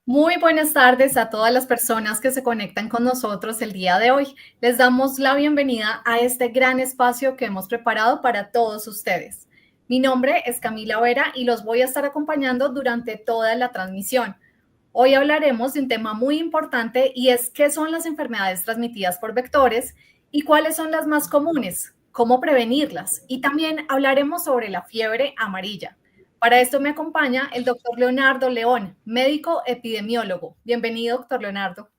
Muy buenas tardes a todas las personas que se conectan con nosotros el día de hoy. Les damos la bienvenida a este gran espacio que hemos preparado para todos ustedes. Mi nombre es Camila Vera y los voy a estar acompañando durante toda la transmisión. Hoy hablaremos de un tema muy importante y es qué son las enfermedades transmitidas por vectores y cuáles son las más comunes, cómo prevenirlas. Y también hablaremos sobre la fiebre amarilla. Para esto me acompaña el doctor Leonardo León, médico epidemiólogo. Bienvenido, doctor Leonardo.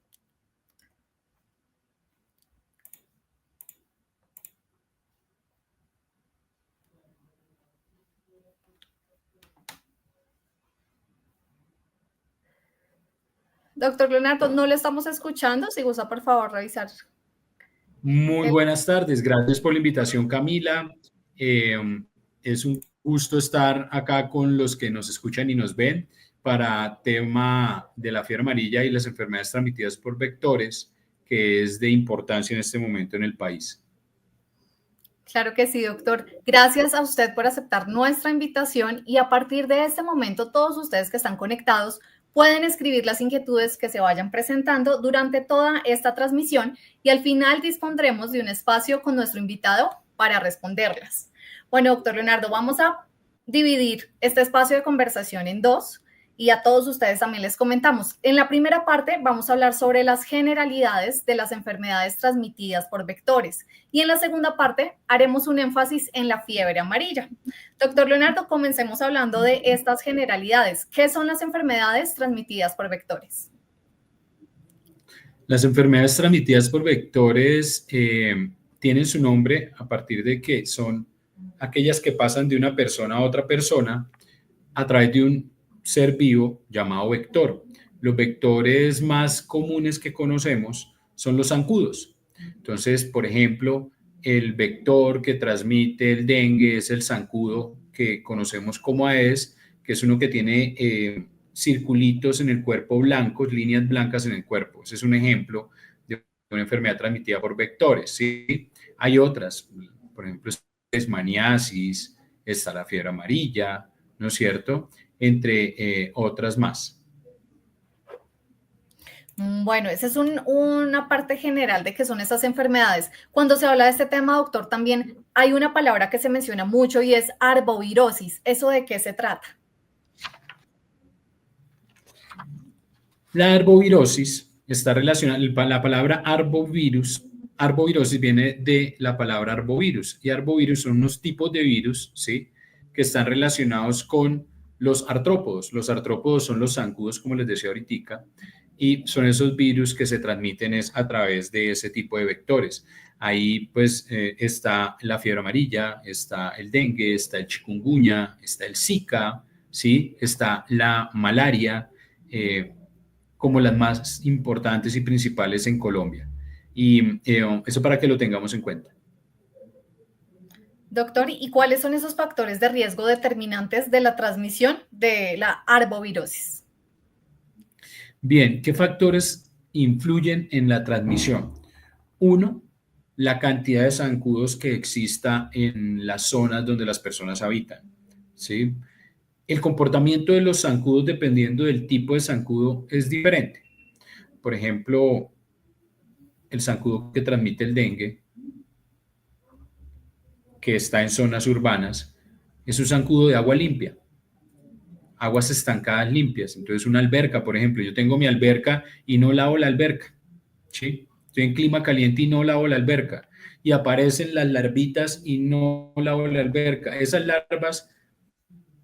Doctor Leonardo, no le estamos escuchando. Si gusta, por favor, revisar. Muy buenas tardes, gracias por la invitación, Camila. Eh, es un gusto estar acá con los que nos escuchan y nos ven para tema de la fiebre amarilla y las enfermedades transmitidas por vectores, que es de importancia en este momento en el país. Claro que sí, doctor. Gracias a usted por aceptar nuestra invitación y a partir de este momento todos ustedes que están conectados pueden escribir las inquietudes que se vayan presentando durante toda esta transmisión y al final dispondremos de un espacio con nuestro invitado para responderlas. Bueno, doctor Leonardo, vamos a dividir este espacio de conversación en dos y a todos ustedes también les comentamos. En la primera parte vamos a hablar sobre las generalidades de las enfermedades transmitidas por vectores y en la segunda parte haremos un énfasis en la fiebre amarilla. Doctor Leonardo, comencemos hablando de estas generalidades. ¿Qué son las enfermedades transmitidas por vectores? Las enfermedades transmitidas por vectores tienen su nombre a partir de que son aquellas que pasan de una persona a otra persona a través de un ser vivo llamado vector. Los vectores más comunes que conocemos son los zancudos. Entonces, por ejemplo, el vector que transmite el dengue es el zancudo que conocemos como Aedes, que es uno que tiene circulitos en el cuerpo blancos, líneas blancas en el cuerpo. Ese es un ejemplo de una enfermedad transmitida por vectores. ¿Sí? Hay otras, por ejemplo, leishmaniasis, está la fiebre amarilla, ¿no es cierto? Entre otras más. Bueno, esa es una parte general de qué son estas enfermedades. Cuando se habla de este tema, doctor, también hay una palabra que se menciona mucho y es arbovirosis. ¿Eso de qué se trata? La arbovirosis está relacionada, la palabra arbovirosis viene de la palabra arbovirus, y arbovirus son unos tipos de virus, ¿sí? Que están relacionados con los artrópodos. Los artrópodos son los zancudos, como les decía ahorita, y son esos virus que se transmiten a través de ese tipo de vectores. Ahí pues está la fiebre amarilla, está el dengue, está el chikungunya, está el Zika, ¿sí? Está la malaria, como las más importantes y principales en Colombia. Y eso para que lo tengamos en cuenta. Doctor, ¿y cuáles son esos factores de riesgo determinantes de la transmisión de la arbovirosis? Bien, ¿qué factores influyen en la transmisión? Uno, la cantidad de zancudos que exista en las zonas donde las personas habitan, ¿sí? El comportamiento de los zancudos, dependiendo del tipo de zancudo, es diferente. Por ejemplo, el zancudo que transmite el dengue, que está en zonas urbanas, es un zancudo de agua limpia, aguas estancadas limpias. Entonces, una alberca, por ejemplo, yo tengo mi alberca y no lavo la alberca, ¿sí? Estoy en clima caliente y no lavo la alberca. Y aparecen las larvitas y no lavo la alberca. Esas larvas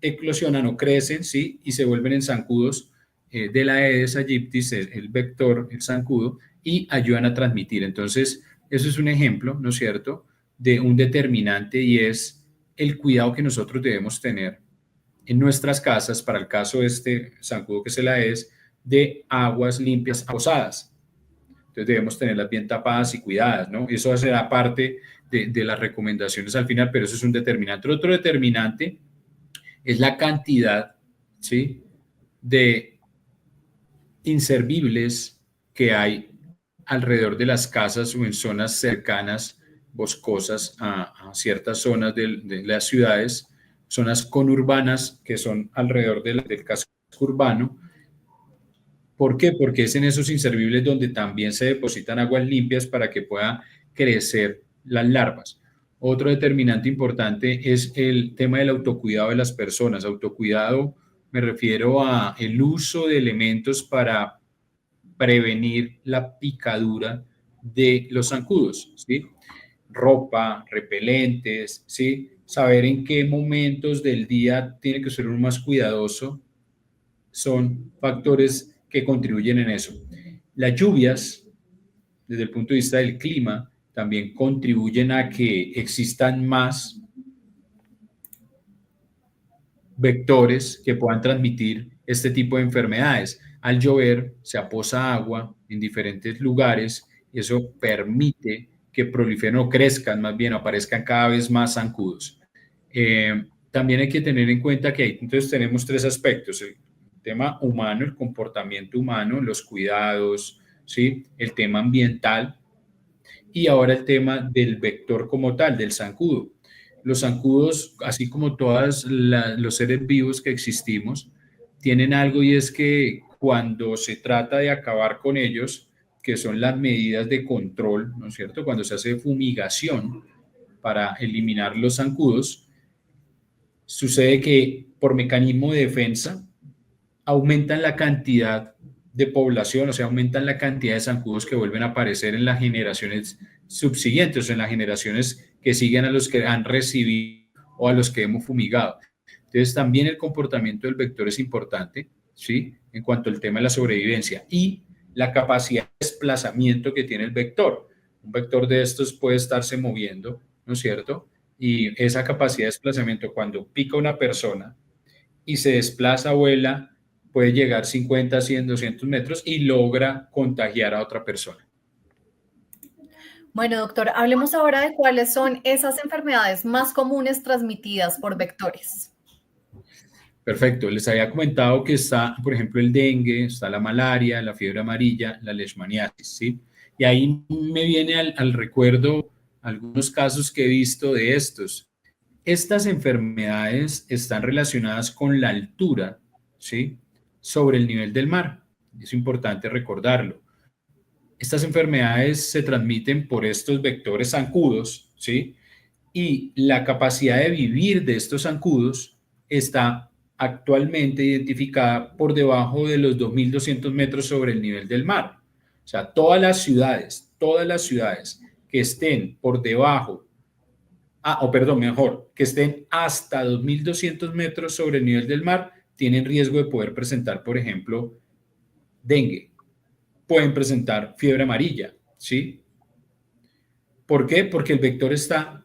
eclosionan o crecen, ¿sí? Y se vuelven en zancudos de la Aedes aegyptis, el vector, el zancudo, y ayudan a transmitir. Entonces, eso es un ejemplo, ¿no es cierto?, de un determinante, y es el cuidado que nosotros debemos tener en nuestras casas, para el caso de este zancudo que se la es, de aguas limpias posadas. Entonces debemos tenerlas bien tapadas y cuidadas, ¿no? Eso será parte de las recomendaciones al final, pero eso es un determinante. Otro determinante es la cantidad, ¿sí?, de inservibles que hay alrededor de las casas o en zonas cercanas, boscosas a ciertas zonas de las ciudades, zonas conurbanas que son alrededor del casco urbano, ¿Por qué? Porque es en esos inservibles donde también se depositan aguas limpias para que puedan crecer las larvas. Otro determinante importante es el tema del autocuidado de las personas. Autocuidado me refiero a el uso de elementos para prevenir la picadura de los zancudos, ¿sí? Ropa, repelentes, ¿sí? Saber en qué momentos del día tiene que ser uno más cuidadoso son factores que contribuyen en eso. Las lluvias, desde el punto de vista del clima, también contribuyen a que existan más vectores que puedan transmitir este tipo de enfermedades. Al llover se aposa agua en diferentes lugares y eso permite que proliferen o crezcan, más bien aparezcan cada vez más zancudos. También hay que tener en cuenta que entonces tenemos tres aspectos: el tema humano, el comportamiento humano, los cuidados, ¿sí? El tema ambiental y ahora el tema del vector como tal, del zancudo. Los zancudos, así como todos los seres vivos que existimos, tienen algo, y es que cuando se trata de acabar con ellos, que son las medidas de control, ¿no es cierto? Cuando se hace fumigación para eliminar los zancudos, sucede que por mecanismo de defensa aumentan la cantidad de población, o sea, aumentan la cantidad de zancudos que vuelven a aparecer en las generaciones subsiguientes, en las generaciones que siguen a los que han recibido o a los que hemos fumigado. Entonces, también el comportamiento del vector es importante, ¿sí? En cuanto al tema de la sobrevivencia y la capacidad de desplazamiento que tiene el vector. Un vector de estos puede estarse moviendo, ¿no es cierto? Y esa capacidad de desplazamiento, cuando pica una persona y se desplaza, vuela, puede llegar 50, 100, 200 metros y logra contagiar a otra persona. Bueno, doctor, hablemos ahora de cuáles son esas enfermedades más comunes transmitidas por vectores. Perfecto, les había comentado que está, por ejemplo, el dengue, está la malaria, la fiebre amarilla, la leishmaniasis, ¿sí? Y ahí me viene al recuerdo algunos casos que he visto de estos. Estas enfermedades están relacionadas con la altura, ¿sí? Sobre el nivel del mar. Es importante recordarlo. Estas enfermedades se transmiten por estos vectores zancudos, ¿sí? Y la capacidad de vivir de estos zancudos está actualmente identificada por debajo de los 2.200 metros sobre el nivel del mar. O sea, todas las ciudades que estén por debajo, que estén hasta 2.200 metros sobre el nivel del mar, tienen riesgo de poder presentar, por ejemplo, dengue. Pueden presentar fiebre amarilla, ¿sí? ¿Por qué? Porque el vector está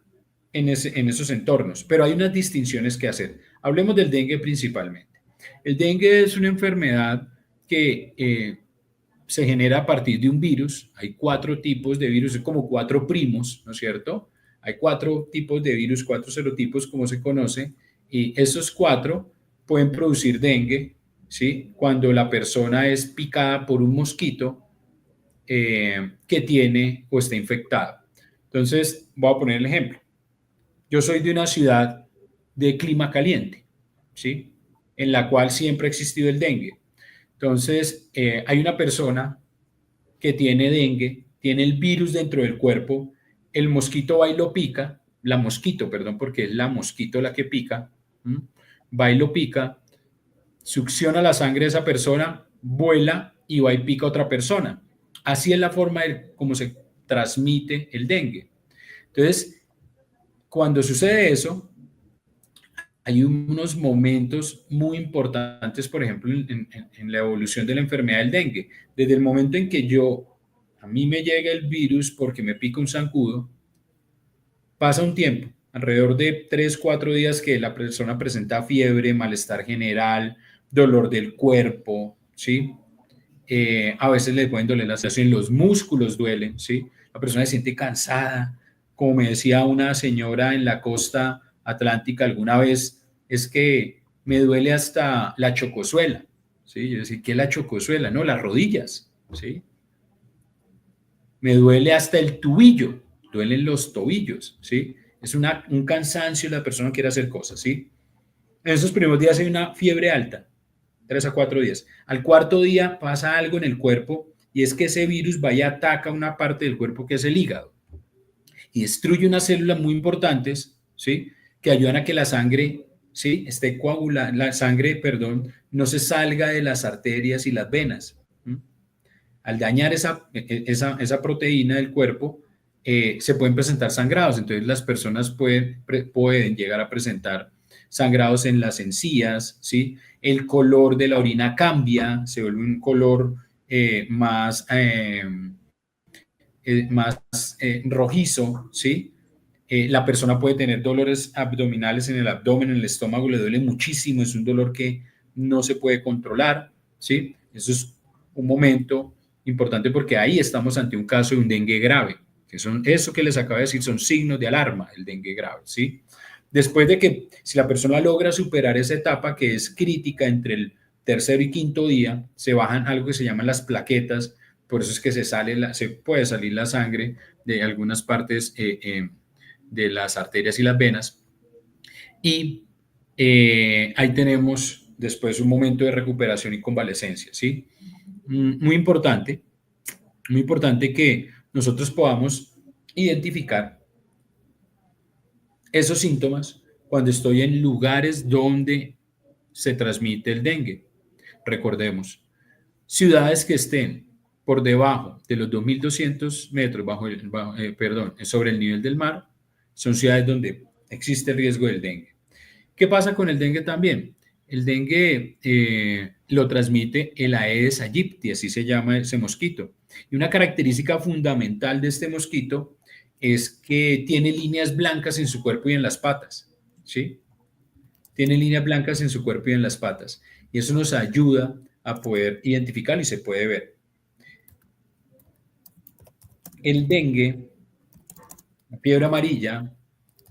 en esos entornos, pero hay unas distinciones que hacer. Hablemos del dengue principalmente. El dengue es una enfermedad que se genera a partir de un virus. Hay 4 tipos de virus, es como 4 primos, ¿no es cierto? Hay 4 tipos de virus, 4 serotipos, como se conoce, y esos 4 pueden producir dengue, ¿sí? Cuando la persona es picada por un mosquito que tiene o está infectado. Entonces, voy a poner el ejemplo. Yo soy de una ciudad de clima caliente, ¿sí? En la cual siempre ha existido el dengue. Entonces, hay una persona que tiene dengue, tiene el virus dentro del cuerpo, el mosquito va y lo pica, la mosquito, perdón, porque es la mosquito la que pica, ¿m? Va y lo pica, succiona la sangre de esa persona, vuela y va y pica a otra persona. Así es la forma de cómo se transmite el dengue. Entonces, cuando sucede eso, hay unos momentos muy importantes, por ejemplo, en la evolución de la enfermedad del dengue. Desde el momento en que a mí me llega el virus porque me pica un zancudo, pasa un tiempo, alrededor de 3, 4 días que la persona presenta fiebre, malestar general, dolor del cuerpo, ¿sí? A veces le pueden doler las sensaciones, los músculos duelen, ¿sí? La persona se siente cansada, como me decía una señora en la costa atlántica alguna vez, es que me duele hasta la chocosuela, ¿sí? Yo decía, ¿qué es la chocosuela? No, las rodillas, ¿sí? Me duele hasta el tubillo, duelen los tobillos, ¿sí? Es un cansancio, la persona quiere hacer cosas, ¿sí? En esos primeros días hay una fiebre alta, 3 a 4 días. Al cuarto día pasa algo en el cuerpo y es que ese virus va y ataca una parte del cuerpo que es el hígado y destruye unas células muy importantes, ¿sí? Que ayudan a que la sangre, ¿sí? Esté coagulada, la sangre, perdón, no se salga de las arterias y las venas. ¿Mm? Al dañar esa proteína del cuerpo, se pueden presentar sangrados. Entonces las personas pueden llegar a presentar sangrados en las encías, ¿sí? El color de la orina cambia, se vuelve un color más rojizo, ¿sí? La persona puede tener dolores abdominales en el abdomen, en el estómago, le duele muchísimo, es un dolor que no se puede controlar, ¿sí? Eso es un momento importante porque ahí estamos ante un caso de un dengue grave, que son eso que les acabo de decir, son signos de alarma, el dengue grave, ¿sí? Después de que, si la persona logra superar esa etapa que es crítica entre el tercero y quinto día, se bajan algo que se llaman las plaquetas, por eso es que se puede salir la sangre de algunas partes de las arterias y las venas. Y ahí tenemos después un momento de recuperación y convalescencia, ¿sí? Muy importante que nosotros podamos identificar esos síntomas cuando estoy en lugares donde se transmite el dengue. Recordemos, ciudades que estén por debajo de los 2.200 metros sobre el nivel del mar, son ciudades donde existe el riesgo del dengue. ¿Qué pasa con el dengue también? El dengue lo transmite el Aedes aegypti, así se llama ese mosquito. Y una característica fundamental de este mosquito es que tiene líneas blancas en su cuerpo y en las patas, ¿sí? Tiene líneas blancas en su cuerpo y en las patas. Y eso nos ayuda a poder identificarlo y se puede ver. El dengue, la fiebre amarilla,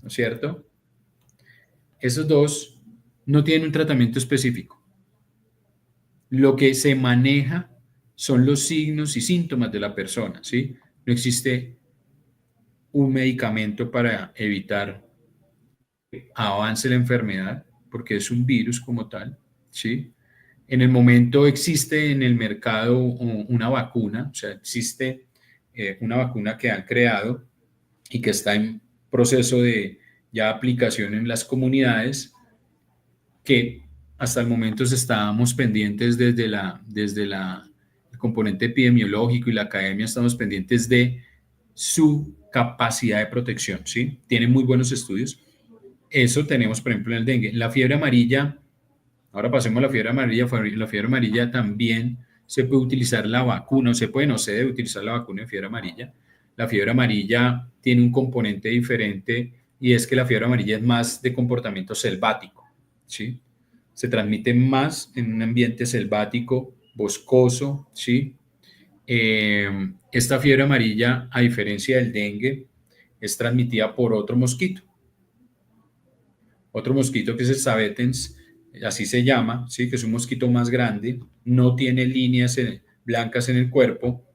¿no es cierto? Esos dos no tienen un tratamiento específico. Lo que se maneja son los signos y síntomas de la persona, ¿sí? No existe un medicamento para evitar que avance la enfermedad, porque es un virus como tal, ¿sí? En el momento existe en el mercado una vacuna, o sea, existe una vacuna que han creado y que está en proceso de ya aplicación en las comunidades, que hasta el momento estábamos pendientes el componente epidemiológico y la academia estamos pendientes de su capacidad de protección, ¿sí? Tiene muy buenos estudios. Eso tenemos, por ejemplo, en el dengue. La fiebre amarilla, ahora pasemos a la fiebre amarilla. La fiebre amarilla también se puede utilizar la vacuna, no se debe utilizar la vacuna de fiebre amarilla. La fiebre amarilla tiene un componente diferente y es que la fiebre amarilla es más de comportamiento selvático, ¿sí? Se transmite más en un ambiente selvático, boscoso, ¿sí? Esta fiebre amarilla, a diferencia del dengue, es transmitida por otro mosquito que es el Sabetens, así se llama, ¿sí? Que es un mosquito más grande, no tiene líneas blancas en el cuerpo,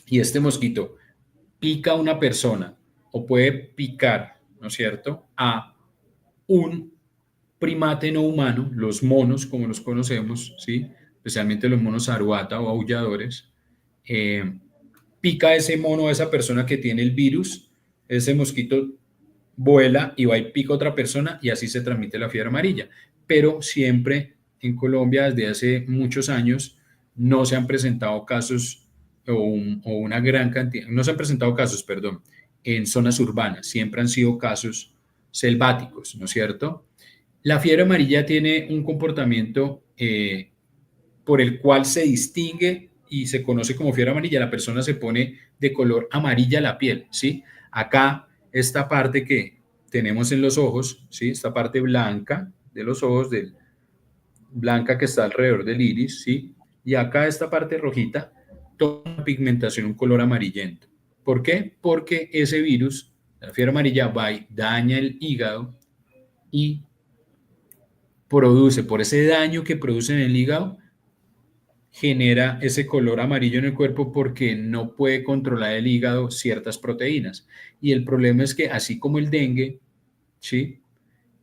y este mosquito pica a una persona o puede picar, ¿no es cierto?, a un primate no humano, los monos como los conocemos, ¿sí? Especialmente los monos aruata o aulladores. Pica a ese mono, a esa persona que tiene el virus, ese mosquito vuela y va y pica a otra persona y así se transmite la fiebre amarilla. Pero siempre en Colombia, desde hace muchos años, no se han presentado casos o una gran cantidad, no se han presentado casos, perdón, en zonas urbanas, siempre han sido casos selváticos, ¿no es cierto? La fiebre amarilla tiene un comportamiento por el cual se distingue y se conoce como fiebre amarilla. La persona se pone de color amarilla la piel, ¿sí? Acá, esta parte que tenemos en los ojos, ¿sí? Esta parte blanca de los ojos, blanca que está alrededor del iris, ¿sí? Y acá esta parte rojita, toda una pigmentación, un color amarillento. ¿Por qué? Porque ese virus, la fiebre amarilla, va y daña el hígado y produce, por ese daño que produce en el hígado, genera ese color amarillo en el cuerpo porque no puede controlar el hígado ciertas proteínas. Y el problema es que así como el dengue, ¿sí?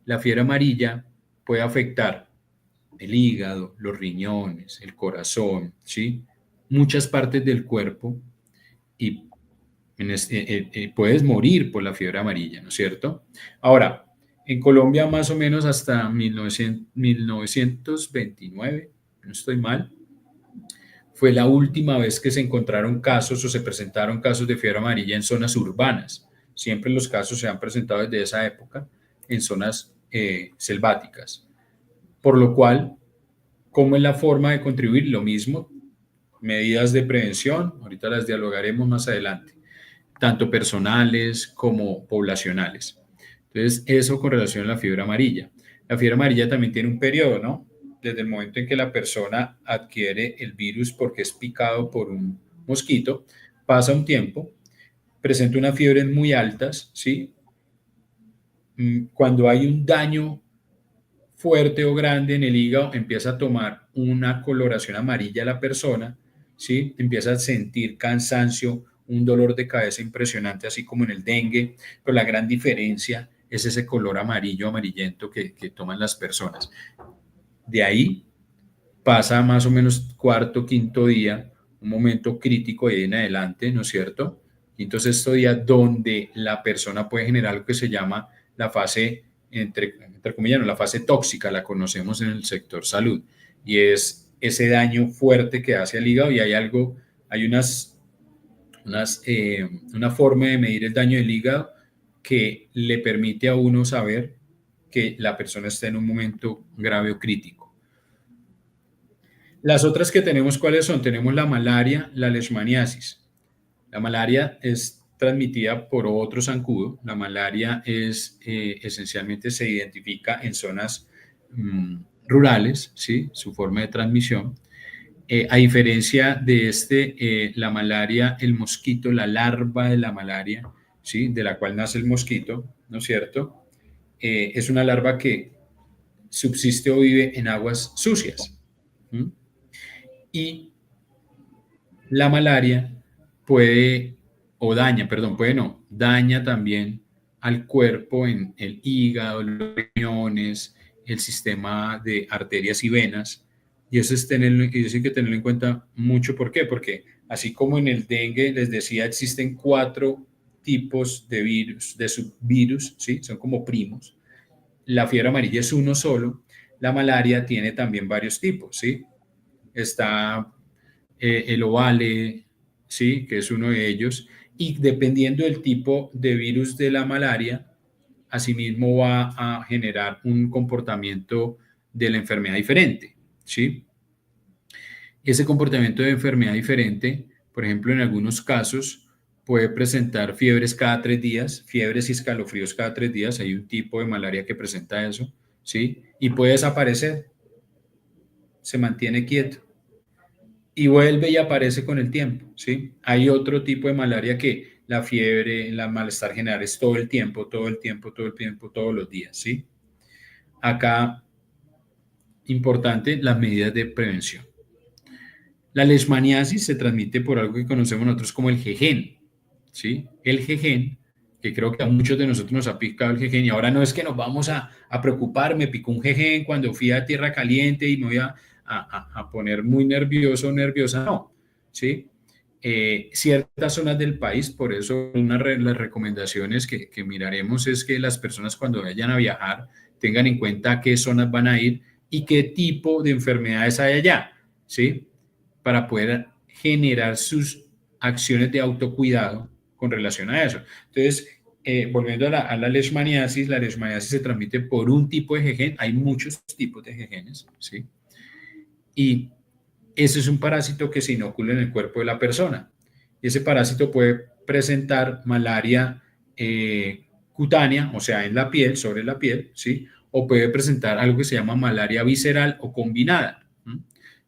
La fiebre amarilla puede afectar el hígado, los riñones, el corazón, ¿sí? Muchas partes del cuerpo y puedes morir por la fiebre amarilla, ¿no es cierto? Ahora, en Colombia más o menos hasta 1929, no estoy mal, fue la última vez que se encontraron casos o se presentaron casos de fiebre amarilla en zonas urbanas. Siempre los casos se han presentado desde esa época en zonas selváticas. Por lo cual, ¿cómo es la forma de contribuir? Lo mismo, medidas de prevención, ahorita las dialogaremos más adelante, tanto personales como poblacionales. Entonces, eso con relación a la fiebre amarilla. La fiebre amarilla también tiene un periodo, ¿no? Desde el momento en que la persona adquiere el virus porque es picado por un mosquito, pasa un tiempo, presenta unas fiebres muy altas, ¿sí? Cuando hay un daño fuerte o grande en el hígado, empieza a tomar una coloración amarilla la persona, ¿sí? Empieza a sentir cansancio, un dolor de cabeza impresionante, así como en el dengue, pero la gran diferencia es ese color amarillo, amarillento que toman las personas. De ahí pasa más o menos cuarto, quinto día, un momento crítico y en adelante, ¿no es cierto? Quinto, sexto día, donde la persona puede generar lo que se llama la fase, entre comillas, no, la fase tóxica, la conocemos en el sector salud, y es ese daño fuerte que hace al hígado y hay algo, hay una forma de medir el daño del hígado que le permite a uno saber que la persona está en un momento grave o crítico. Las otras que tenemos, ¿cuáles son? Tenemos la malaria, la leishmaniasis. La malaria es transmitida por otro zancudo. La malaria es esencialmente se identifica en zonas rurales, ¿sí? Su forma de transmisión. A diferencia de la malaria, el mosquito, la larva de la malaria, ¿sí? De la cual nace el mosquito, ¿no es cierto? Es una larva que subsiste o vive en aguas sucias. Y la malaria puede, o daña, perdón, puede no, daña también al cuerpo en el hígado, los riñones, el sistema de arterias y venas. Y eso, hay que tenerlo en cuenta mucho. ¿Por qué? Porque así como en el dengue, les decía, existen 4 tipos de virus, de subvirus, ¿sí? Son como primos. La fiebre amarilla es uno solo. La malaria tiene también varios tipos, ¿sí? Está el ovale, ¿sí? Que es uno de ellos, y dependiendo del tipo de virus de la malaria, asimismo va a generar un comportamiento de la enfermedad diferente, ¿sí? Ese comportamiento de enfermedad diferente, por ejemplo, en algunos casos puede presentar fiebres cada 3 días, fiebres y escalofríos cada 3 días, hay un tipo de malaria que presenta eso, ¿sí? Y puede desaparecer, se mantiene quieto y vuelve y aparece con el tiempo, ¿sí? Hay otro tipo de malaria que la fiebre, el malestar general es todo el tiempo, todo el tiempo, todo el tiempo, todos los días, ¿sí? Acá, importante, las medidas de prevención. La leishmaniasis se transmite por algo que conocemos nosotros como el jejen, ¿sí? El jejen, que creo que a muchos de nosotros nos ha picado el jejen y ahora no es que nos vamos a preocupar, me picó un jejen cuando fui a tierra caliente y me voy a poner muy nervioso o nerviosa, no, ¿sí? Ciertas zonas del país, por eso una de las recomendaciones que miraremos es que las personas cuando vayan a viajar tengan en cuenta a qué zonas van a ir y qué tipo de enfermedades hay allá, ¿sí? Para poder generar sus acciones de autocuidado con relación a eso. Entonces, volviendo a la leishmaniasis se transmite por un tipo de jejen, hay muchos tipos de jejenes, ¿sí? Y ese es un parásito que se inocula en el cuerpo de la persona. Y ese parásito puede presentar malaria cutánea, o sea, en la piel, sobre la piel, ¿sí? O puede presentar algo que se llama malaria visceral o combinada.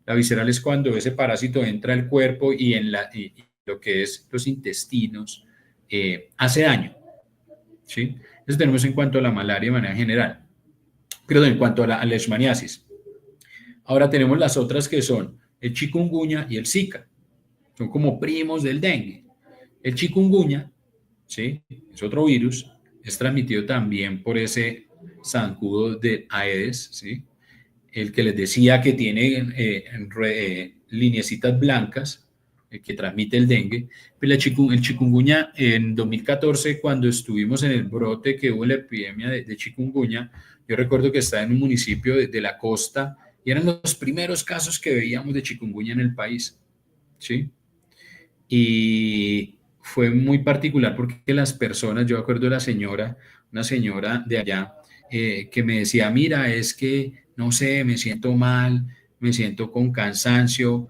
La visceral es cuando ese parásito entra al cuerpo y en lo que es los intestinos hace daño, ¿sí? Eso tenemos en cuanto a la malaria de manera general. Perdón, en cuanto a la leishmaniasis. Ahora tenemos las otras que son el chikungunya y el zika. Son como primos del dengue. El chikungunya, ¿sí? Es otro virus, es transmitido también por ese zancudo de Aedes, ¿sí? el que les decía que tiene lineecitas blancas, que transmite el dengue. Pero el chikungunya, en 2014, cuando estuvimos en el brote que hubo la epidemia de chikungunya, yo recuerdo que estaba en un municipio de la costa y eran los primeros casos que veíamos de chikungunya en el país, ¿sí? Y fue muy particular porque las personas, yo acuerdo de una señora de allá, que me decía, mira, es que, no sé, me siento mal, me siento con cansancio,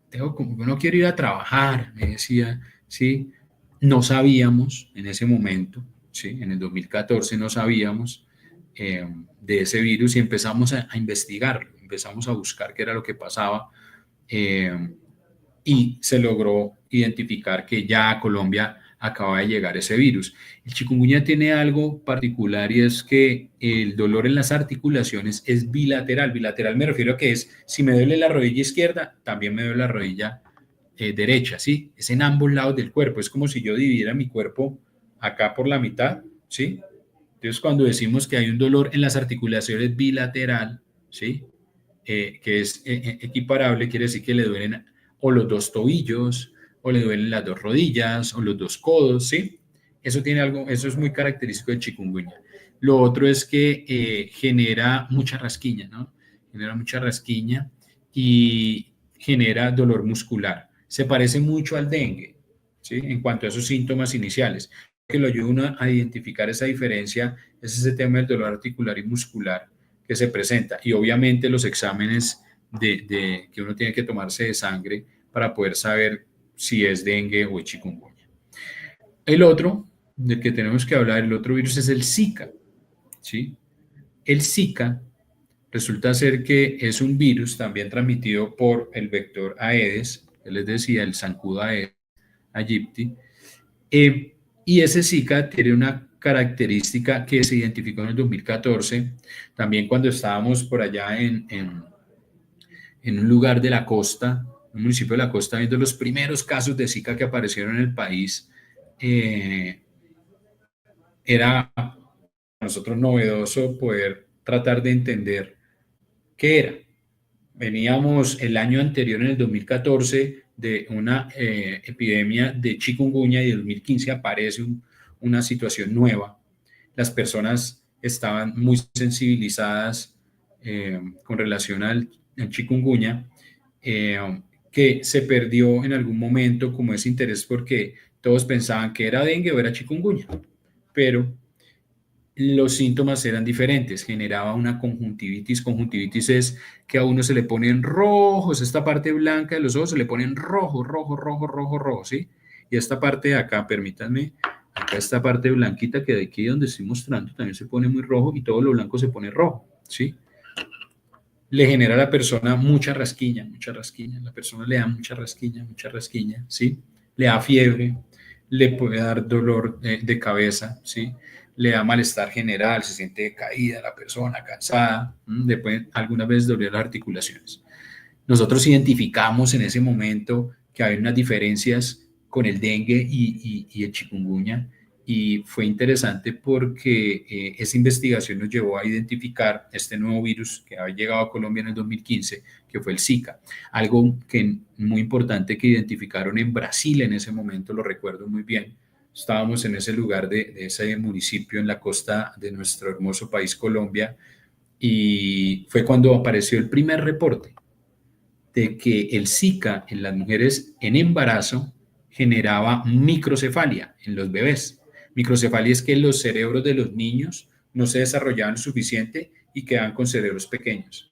tengo como que no quiero ir a trabajar, me decía, ¿sí? No sabíamos en ese momento, ¿sí? En el 2014 no sabíamos de ese virus y empezamos a investigarlo, empezamos a buscar qué era lo que pasaba. Y se logró identificar que ya a Colombia acaba de llegar ese virus. El chikungunya tiene algo particular y es que el dolor en las articulaciones es bilateral. Bilateral me refiero a que es, si me duele la rodilla izquierda, también me duele la rodilla derecha, ¿sí? Es en ambos lados del cuerpo. Es como si yo dividiera mi cuerpo acá por la mitad, ¿sí? Entonces, cuando decimos que hay un dolor en las articulaciones bilateral, ¿sí? Que es equiparable, quiere decir que le duelen o los dos tobillos, o le duelen las dos rodillas, o los dos codos, ¿sí? Eso tiene algo, eso es muy característico del chikungunya. Lo otro es que genera mucha rasquiña, ¿no? Genera mucha rasquiña y genera dolor muscular. Se parece mucho al dengue, ¿sí? En cuanto a esos síntomas iniciales. Lo que lo ayuda a identificar esa diferencia es ese tema del dolor articular y muscular que se presenta y obviamente los exámenes que uno tiene que tomarse de sangre para poder saber si es dengue o es chikungunya. El otro del que tenemos que hablar, el otro virus es el Zika, ¿sí? El Zika resulta ser que es un virus también transmitido por el vector Aedes, que les decía, el zancudo Aedes aegypti, y ese Zika tiene una característica que se identificó en el 2014, también cuando estábamos por allá en un lugar de la costa, un municipio de la costa, viendo los primeros casos de Zika que aparecieron en el país. Era para nosotros novedoso poder tratar de entender qué era. Veníamos el año anterior, en el 2014, de una epidemia de chikungunya y en 2015 aparece una situación nueva. Las personas estaban muy sensibilizadas con relación al chikungunya, que se perdió en algún momento como ese interés porque todos pensaban que era dengue o era chikungunya, pero los síntomas eran diferentes, generaba una conjuntivitis. Conjuntivitis es que a uno se le ponen rojos, esta parte blanca de los ojos se le ponen rojo, rojo, rojo, rojo, rojo, ¿sí? Y esta parte de acá, permítanme, acá esta parte blanquita que de aquí donde estoy mostrando también se pone muy rojo y todo lo blanco se pone rojo, ¿sí? Le genera a la persona mucha rasquiña, la persona le da mucha rasquiña, ¿sí? Le da fiebre, le puede dar dolor de cabeza, ¿sí? Le da malestar general, se siente caída la persona, cansada, le pueden algunas veces doler las articulaciones. Nosotros identificamos en ese momento que hay unas diferencias con el dengue y el chikungunya, y fue interesante porque esa investigación nos llevó a identificar este nuevo virus que había llegado a Colombia en el 2015, que fue el Zika. Algo que muy importante que identificaron en Brasil en ese momento, lo recuerdo muy bien. Estábamos en ese lugar de ese municipio en la costa de nuestro hermoso país Colombia, y fue cuando apareció el primer reporte de que el Zika en las mujeres en embarazo generaba microcefalia en los bebés. Microcefalia es que los cerebros de los niños no se desarrollaban lo suficiente y quedaban con cerebros pequeños.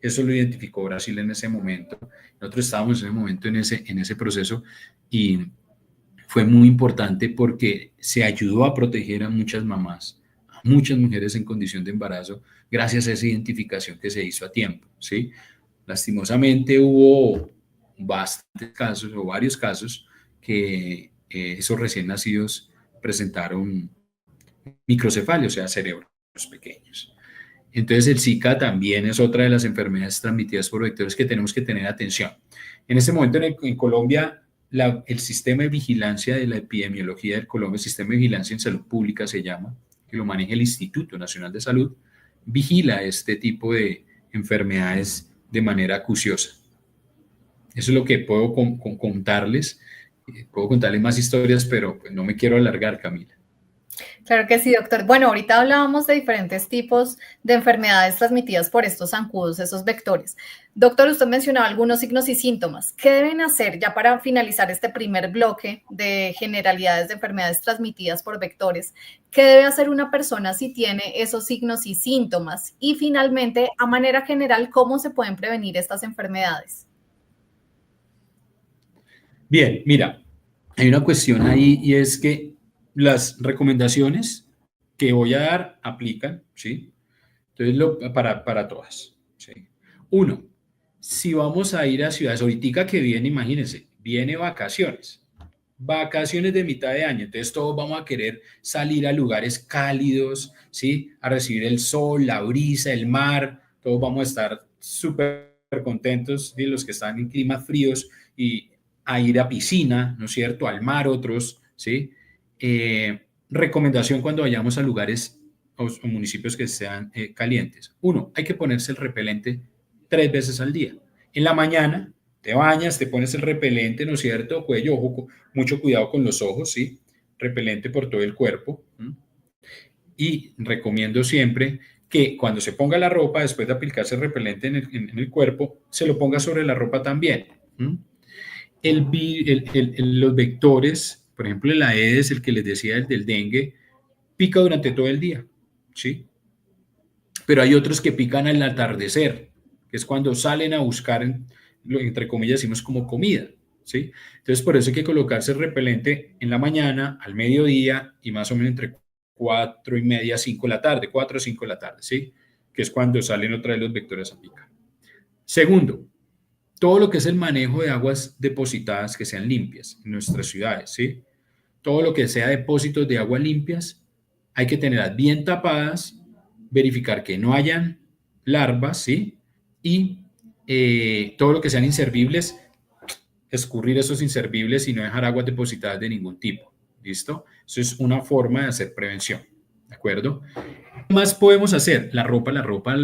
Eso lo identificó Brasil en ese momento. Nosotros estábamos en ese momento en ese proceso y fue muy importante porque se ayudó a proteger a muchas mamás, a muchas mujeres en condición de embarazo, gracias a esa identificación que se hizo a tiempo, ¿sí? Lastimosamente hubo bastantes casos o varios casos que esos recién nacidos presentaron microcefalia, o sea, cerebros pequeños. Entonces el Zika también es otra de las enfermedades transmitidas por vectores que tenemos que tener atención. En este momento en Colombia, el sistema de vigilancia de la epidemiología del Colombia, el sistema de vigilancia en salud pública se llama, que lo maneja el Instituto Nacional de Salud, vigila este tipo de enfermedades de manera acuciosa. Eso es lo que puedo contarles. Puedo contarles más historias, pero pues no me quiero alargar, Camila. Claro que sí, doctor. Bueno, ahorita hablábamos de diferentes tipos de enfermedades transmitidas por estos zancudos, esos vectores. Doctor, usted mencionaba algunos signos y síntomas. ¿Qué deben hacer ya para finalizar este primer bloque de generalidades de enfermedades transmitidas por vectores? ¿Qué debe hacer una persona si tiene esos signos y síntomas? Y finalmente, a manera general, ¿cómo se pueden prevenir estas enfermedades? Bien, mira, hay una cuestión ahí y es que las recomendaciones que voy a dar aplican, ¿sí? Entonces, para todas, ¿sí? Uno, si vamos a ir a ciudades, ahorita que viene, imagínense, viene vacaciones de mitad de año, entonces todos vamos a querer salir a lugares cálidos, ¿sí? A recibir el sol, la brisa, el mar, todos vamos a estar súper contentos, ¿sí? Los que están en climas fríos y a ir a piscina, ¿no es cierto? Al mar otros, ¿sí? Recomendación cuando vayamos a lugares o municipios que sean calientes. Uno, hay que ponerse el repelente 3 veces al día. En la mañana te bañas, te pones el repelente, ¿no es cierto? Cuello, ojo, mucho cuidado con los ojos, ¿sí? Repelente por todo el cuerpo. Y recomiendo siempre que cuando se ponga la ropa, después de aplicarse el repelente en el cuerpo, se lo ponga sobre la ropa también. Los vectores, por ejemplo, el Aedes, el que les decía, el del dengue, pica durante todo el día, ¿sí? Pero hay otros que pican al atardecer, que es cuando salen a buscar, entre comillas, decimos como comida, ¿sí? Entonces, por eso hay que colocarse el repelente en la mañana, al mediodía y más o menos entre 4:30, 5 de la tarde, 4 o 5 de la tarde, ¿sí? Que es cuando salen otra vez los vectores a picar. Segundo, todo lo que es el manejo de aguas depositadas que sean limpias en nuestras ciudades, ¿sí? Todo lo que sea depósitos de agua limpias, hay que tenerlas bien tapadas, verificar que no hayan larvas, ¿sí? Y todo lo que sean inservibles, escurrir esos inservibles y no dejar aguas depositadas de ningún tipo, ¿listo? Eso es una forma de hacer prevención, ¿de acuerdo? ¿Qué más podemos hacer? La ropa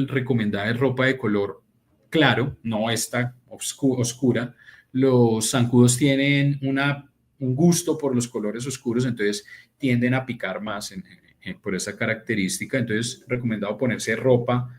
recomendada es ropa de color claro, no esta oscura. Los zancudos tienen un gusto por los colores oscuros, entonces tienden a picar más por esa característica. Entonces, recomendado ponerse ropa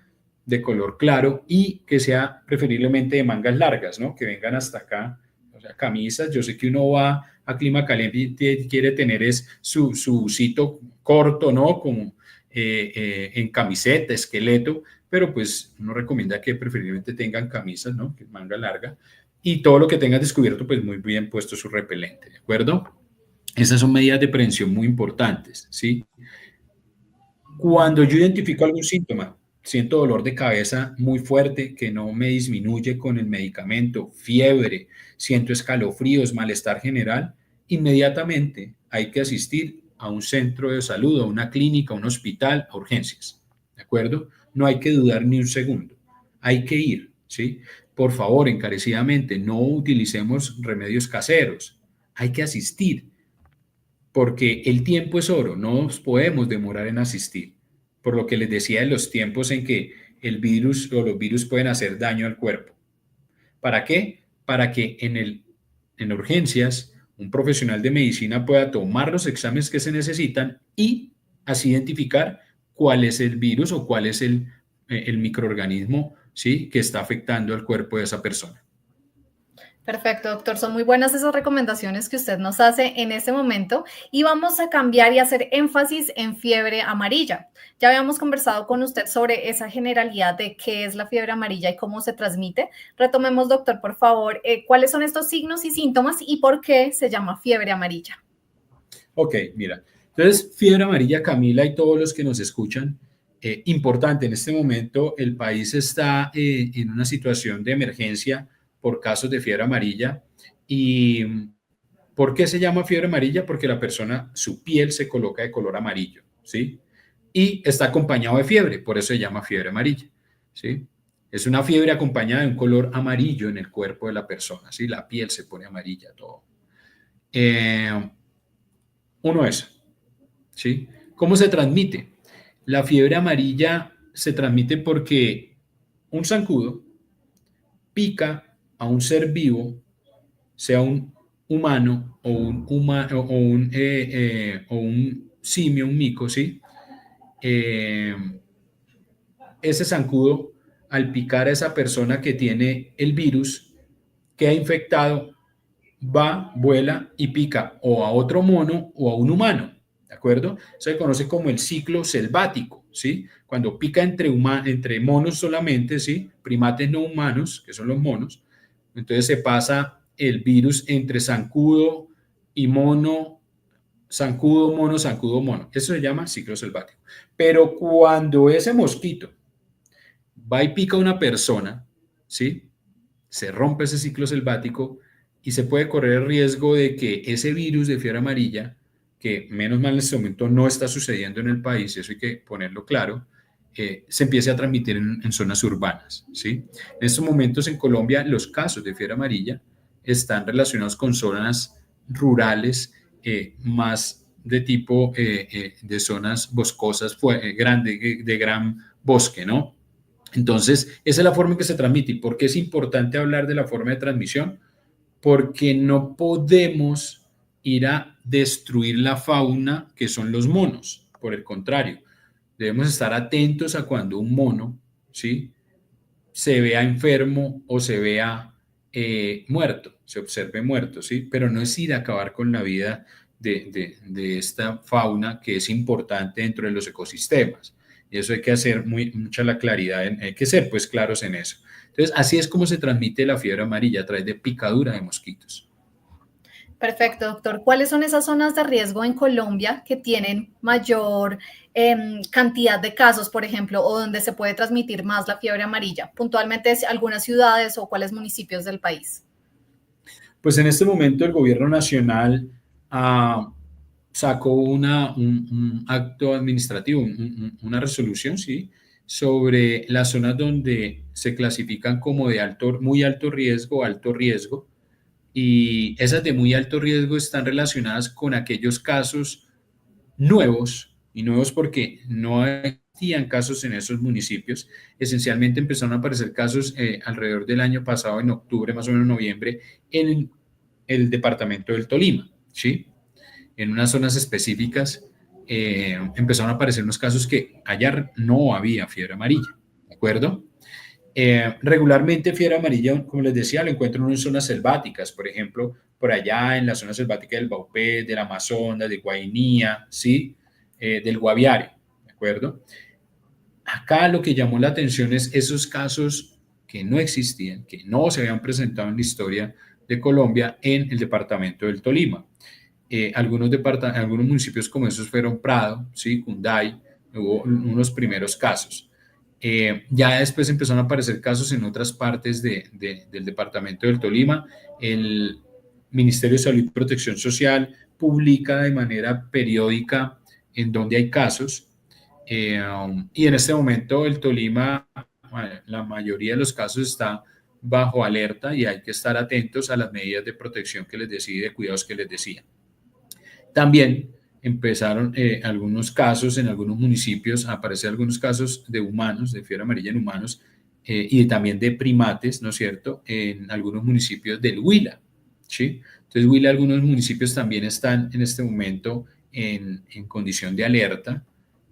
de color claro y que sea preferiblemente de mangas largas, ¿no? Que vengan hasta acá, o sea, camisas. Yo sé que uno va a clima caliente y quiere tener su busito corto, ¿no? Como en camiseta, esqueleto, pero pues uno recomienda que preferiblemente tengan camisas, ¿no? Que manga larga, y todo lo que tengan descubierto, pues muy bien puesto su repelente, ¿de acuerdo? Esas son medidas de prevención muy importantes, ¿sí? Cuando yo identifico algún síntoma, siento dolor de cabeza muy fuerte que no me disminuye con el medicamento, fiebre, siento escalofríos, malestar general, inmediatamente hay que asistir a un centro de salud, a una clínica, a un hospital, a urgencias, ¿de acuerdo? No hay que dudar ni un segundo, hay que ir, ¿sí? Por favor, encarecidamente, no utilicemos remedios caseros, hay que asistir porque el tiempo es oro, no nos podemos demorar en asistir, por lo que les decía de los tiempos en que el virus o los virus pueden hacer daño al cuerpo. ¿Para qué? Para que en urgencias un profesional de medicina pueda tomar los exámenes que se necesitan y así identificar cuál es el virus o cuál es el microorganismo, ¿sí? Que está afectando al cuerpo de esa persona. Perfecto, doctor. Son muy buenas esas recomendaciones que usted nos hace en este momento y vamos a cambiar y hacer énfasis en fiebre amarilla. Ya habíamos conversado con usted sobre esa generalidad de qué es la fiebre amarilla y cómo se transmite. Retomemos, doctor, por favor, cuáles son estos signos y síntomas y por qué se llama fiebre amarilla. Ok, mira. Entonces, fiebre amarilla, Camila y todos los que nos escuchan, importante, en este momento el país está en una situación de emergencia por casos de fiebre amarilla. ¿Y por qué se llama fiebre amarilla? Porque la persona, su piel se coloca de color amarillo, ¿sí? Y está acompañado de fiebre, por eso se llama fiebre amarilla, ¿sí? Es una fiebre acompañada de un color amarillo en el cuerpo de la persona, ¿sí? La piel se pone amarilla, todo. Uno es, ¿sí? ¿Cómo se transmite? La fiebre amarilla se transmite porque un zancudo pica a un ser vivo, sea un humano o un simio, un mico, ¿sí? Eh, ese zancudo, al picar a esa persona que tiene el virus, queda infectado, va, vuela y pica o a otro mono o a un humano, ¿de acuerdo? Eso se conoce como el ciclo selvático, ¿sí? Cuando pica entre monos solamente, ¿sí? Primates no humanos, que son los monos, entonces se pasa el virus entre zancudo y mono, zancudo, mono, zancudo, mono. Eso se llama ciclo selvático. Pero cuando ese mosquito va y pica a una persona, ¿sí? Se rompe ese ciclo selvático y se puede correr el riesgo de que ese virus de fiebre amarilla, que menos mal en este momento no está sucediendo en el país, eso hay que ponerlo claro, se empiece a transmitir en zonas urbanas, ¿sí? En estos momentos en Colombia los casos de fiebre amarilla están relacionados con zonas rurales más de tipo de zonas boscosas de gran bosque, ¿no? Entonces, esa es la forma en que se transmite. ¿Y por qué es importante hablar de la forma de transmisión? Porque no podemos ir a destruir la fauna que son los monos. Por el contrario, debemos estar atentos a cuando un mono, ¿sí?, se vea enfermo o se vea muerto, se observe muerto, ¿sí? Pero no es ir a acabar con la vida de esta fauna que es importante dentro de los ecosistemas. Y eso hay que hacer mucha la claridad, hay que ser pues claros en eso. Entonces, así es como se transmite la fiebre amarilla a través de picadura de mosquitos. Perfecto, doctor. ¿Cuáles son esas zonas de riesgo en Colombia que tienen mayor cantidad de casos, por ejemplo, o donde se puede transmitir más la fiebre amarilla? Puntualmente, algunas ciudades o cuáles municipios del país. Pues en este momento el gobierno nacional sacó un acto administrativo, una resolución, ¿sí?, sobre las zonas donde se clasifican como de muy alto riesgo, y esas de muy alto riesgo están relacionadas con aquellos casos nuevos, y nuevos porque no existían casos en esos municipios. Esencialmente empezaron a aparecer casos alrededor del año pasado, en octubre, más o menos noviembre, en el departamento del Tolima, ¿sí? En unas zonas específicas empezaron a aparecer unos casos que allá no había fiebre amarilla, ¿de acuerdo? Regularmente fiebre amarilla, como les decía, lo encuentran en zonas selváticas, por ejemplo, por allá en la zona selvática del Baupés, del Amazonas, de Guainía, ¿sí? Del Guaviare, ¿de acuerdo? Acá lo que llamó la atención es esos casos que no existían, que no se habían presentado en la historia de Colombia en el departamento del Tolima. Algunos municipios como esos fueron Prado, ¿sí?, Cunday, hubo unos primeros casos. Ya después empezaron a aparecer casos en otras partes del departamento del Tolima. El Ministerio de Salud y Protección Social publica de manera periódica en donde hay casos. Y en este momento el Tolima, la mayoría de los casos está bajo alerta y hay que estar atentos a las medidas de protección que les decía y de cuidados que les decía. También empezaron algunos casos en algunos municipios, a aparecer algunos casos de humanos, de fiebre amarilla en humanos, y también de primates, ¿no es cierto?, en algunos municipios del Huila, ¿sí? Entonces, Huila, algunos municipios también están en este momento en condición de alerta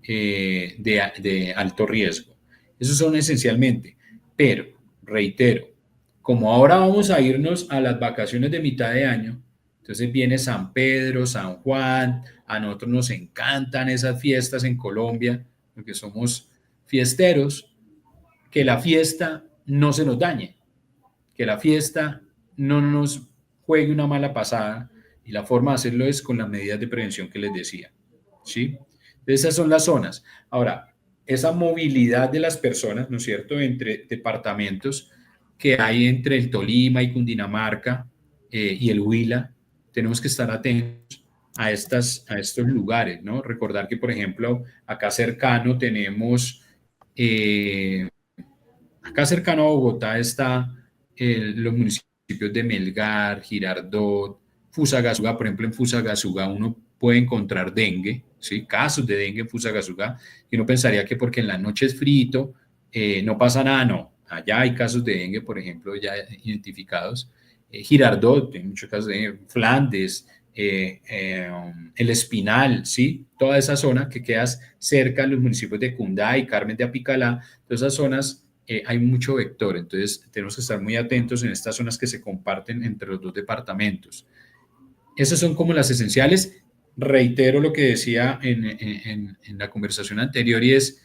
de alto riesgo. Esos son esencialmente, pero, reitero, como ahora vamos a irnos a las vacaciones de mitad de año, entonces viene San Pedro, San Juan, a nosotros nos encantan esas fiestas en Colombia, porque somos fiesteros, que la fiesta no se nos dañe, que la fiesta no nos juegue una mala pasada, y la forma de hacerlo es con las medidas de prevención que les decía, ¿sí? Esas son las zonas. Ahora, esa movilidad de las personas, ¿no es cierto?, entre departamentos que hay entre el Tolima y Cundinamarca y el Huila, tenemos que estar atentos a estos lugares, ¿no? Recordar que, por ejemplo, acá cercano tenemos, acá cercano a Bogotá está los municipios de Melgar, Girardot, Fusagasugá. Por ejemplo, en Fusagasugá uno puede encontrar dengue, ¿sí? Casos de dengue en Fusagasugá, y uno pensaría que porque en la noche es frito, no pasa nada, no. Allá hay casos de dengue, por ejemplo, ya identificados. Girardot, hay muchos casos de Flandes, el Espinal, ¿sí? Toda esa zona que queda cerca de los municipios de Cundá y Carmen de Apicalá, todas esas zonas hay mucho vector, entonces tenemos que estar muy atentos en estas zonas que se comparten entre los dos departamentos. Esas son como las esenciales. Reitero lo que decía en la conversación anterior y es,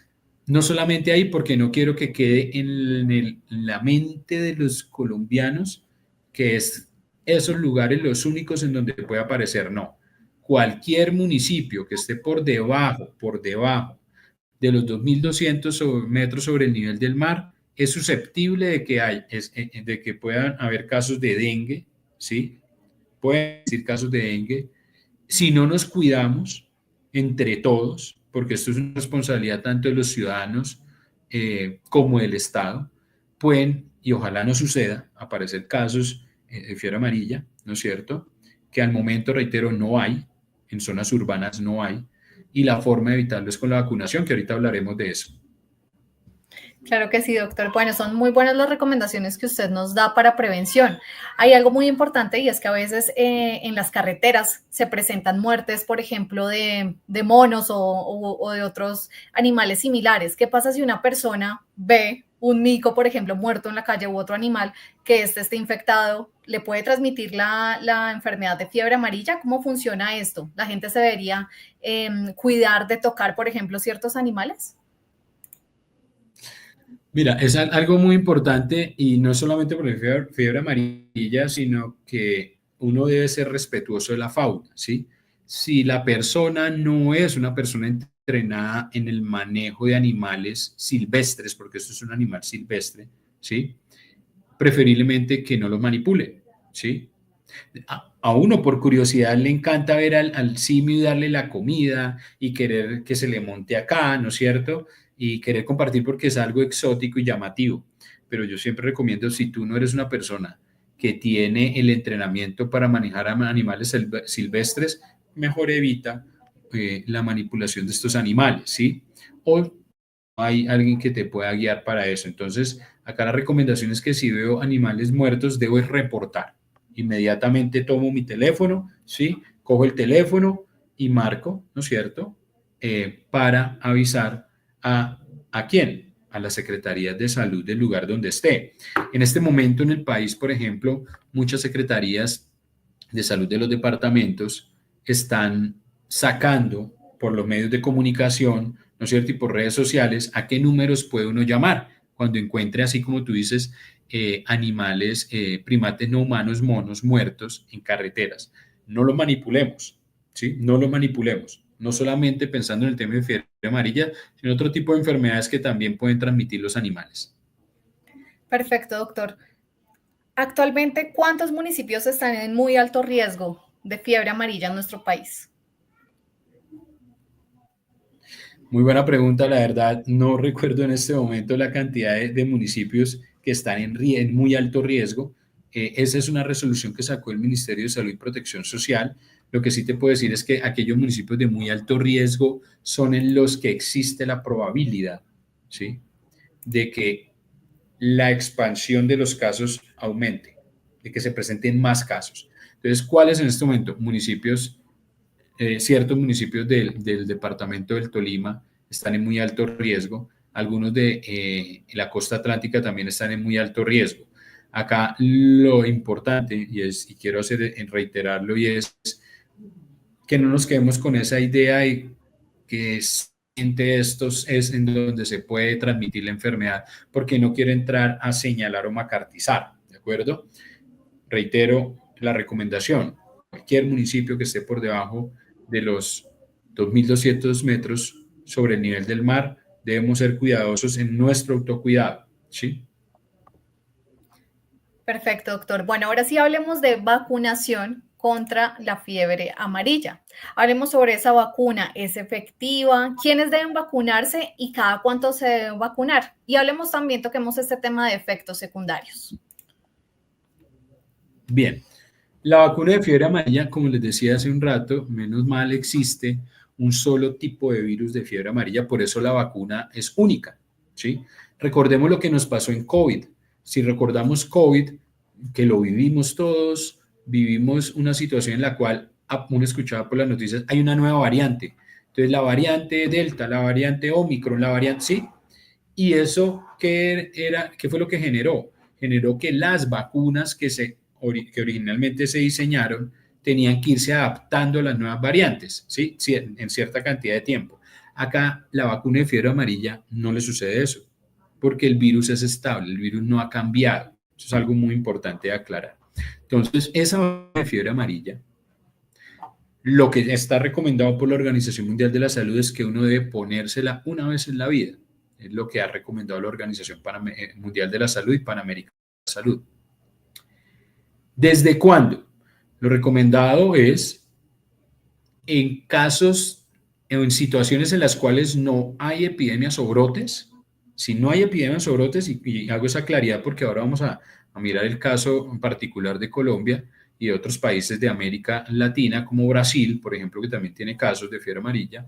no solamente ahí porque no quiero que quede en la mente de los colombianos que es esos lugares los únicos en donde puede aparecer, no. Cualquier municipio que esté por debajo de los 2.200 metros sobre el nivel del mar es susceptible de que puedan haber casos de dengue, ¿sí? Pueden existir casos de dengue si no nos cuidamos entre todos, porque esto es una responsabilidad tanto de los ciudadanos como del Estado, pueden, y ojalá no suceda, aparecer casos de fiebre amarilla, ¿no es cierto? Que al momento, reitero, no hay, en zonas urbanas no hay, y la forma de evitarlo es con la vacunación, que ahorita hablaremos de eso. Claro que sí, doctor. Bueno, son muy buenas las recomendaciones que usted nos da para prevención. Hay algo muy importante y es que a veces en las carreteras se presentan muertes, por ejemplo, de monos o de otros animales similares. ¿Qué pasa si una persona ve un mico, por ejemplo, muerto en la calle u otro animal que esté infectado? ¿Le puede transmitir la enfermedad de fiebre amarilla? ¿Cómo funciona esto? ¿La gente se debería cuidar de tocar, por ejemplo, ciertos animales? Mira, es algo muy importante y no solamente por la fiebre amarilla, sino que uno debe ser respetuoso de la fauna, ¿sí? Si la persona no es una persona entrenada en el manejo de animales silvestres, porque esto es un animal silvestre, ¿sí? Preferiblemente que no lo manipule, ¿sí? A uno por curiosidad le encanta ver al simio y darle la comida y querer que se le monte acá, ¿no es cierto? Y querer compartir porque es algo exótico y llamativo. Pero yo siempre recomiendo, si tú no eres una persona que tiene el entrenamiento para manejar a animales silvestres, mejor evita la manipulación de estos animales, ¿sí? O hay alguien que te pueda guiar para eso. Entonces, acá la recomendación es que si veo animales muertos, debo reportar. Inmediatamente tomo mi teléfono, ¿sí? Cojo el teléfono y marco, ¿no es cierto? Para avisar a quién, a las secretarías de salud del lugar donde esté. En este momento en el país, por ejemplo, muchas secretarías de salud de los departamentos están sacando por los medios de comunicación, ¿no es cierto? Y por redes sociales, a qué números puede uno llamar cuando encuentre, así como tú dices, animales, primates no humanos, monos muertos en carreteras. No lo manipulemos, ¿sí? No lo manipulemos. No solamente pensando en el tema de fiebre amarilla, sino otro tipo de enfermedades que también pueden transmitir los animales. Perfecto, doctor. Actualmente, ¿cuántos municipios están en muy alto riesgo de fiebre amarilla en nuestro país? Muy buena pregunta, la verdad no recuerdo en este momento la cantidad de municipios que están en muy alto riesgo. Esa es una resolución que sacó el Ministerio de Salud y Protección Social. Lo que sí te puedo decir es que aquellos municipios de muy alto riesgo son en los que existe la probabilidad, ¿sí? De que la expansión de los casos aumente, de que se presenten más casos. Entonces, ¿cuáles en este momento? Ciertos municipios del departamento del Tolima están en muy alto riesgo, algunos de la costa atlántica también están en muy alto riesgo. Acá lo importante, y quiero reiterarlo, y es que no nos quedemos con esa idea de que estos es en donde se puede transmitir la enfermedad, porque no quiero entrar a señalar o macartizar, ¿de acuerdo? Reitero la recomendación, cualquier municipio que esté por debajo de los 2.200 metros sobre el nivel del mar, debemos ser cuidadosos en nuestro autocuidado, ¿sí? Perfecto, doctor. Bueno, ahora sí hablemos de vacunación contra la fiebre amarilla. Hablemos sobre esa vacuna. ¿Es efectiva? ¿Quiénes deben vacunarse y cada cuánto se deben vacunar? Y hablemos también, toquemos este tema de efectos secundarios. Bien, La vacuna de fiebre amarilla, como les decía hace un rato, menos mal existe un solo tipo de virus de fiebre amarilla, por eso la vacuna es única, ¿sí? Recordemos lo que nos pasó en COVID. Si recordamos COVID, que lo vivimos todos, vivimos una situación en la cual uno escuchaba por las noticias, hay una nueva variante. Entonces, la variante Delta, la variante Omicron, la variante, ¿sí? Y eso, ¿qué fue lo que generó? Generó que las vacunas que originalmente se diseñaron tenían que irse adaptando a las nuevas variantes, ¿sí? En cierta cantidad de tiempo. Acá, la vacuna de fiebre amarilla no le sucede eso, porque el virus es estable, el virus no ha cambiado. Eso es algo muy importante de aclarar. Entonces, esa vacuna de fiebre amarilla, lo que está recomendado por la Organización Mundial de la Salud es que uno debe ponérsela una vez en la vida. Es lo que ha recomendado la Organización Mundial de la Salud y Panamericana de la Salud. ¿Desde cuándo? Lo recomendado es en casos, en situaciones en las cuales no hay epidemias o brotes. Si no hay epidemias o brotes, y hago esa claridad porque ahora vamos a mirar el caso en particular de Colombia y de otros países de América Latina, como Brasil, por ejemplo, que también tiene casos de fiebre amarilla.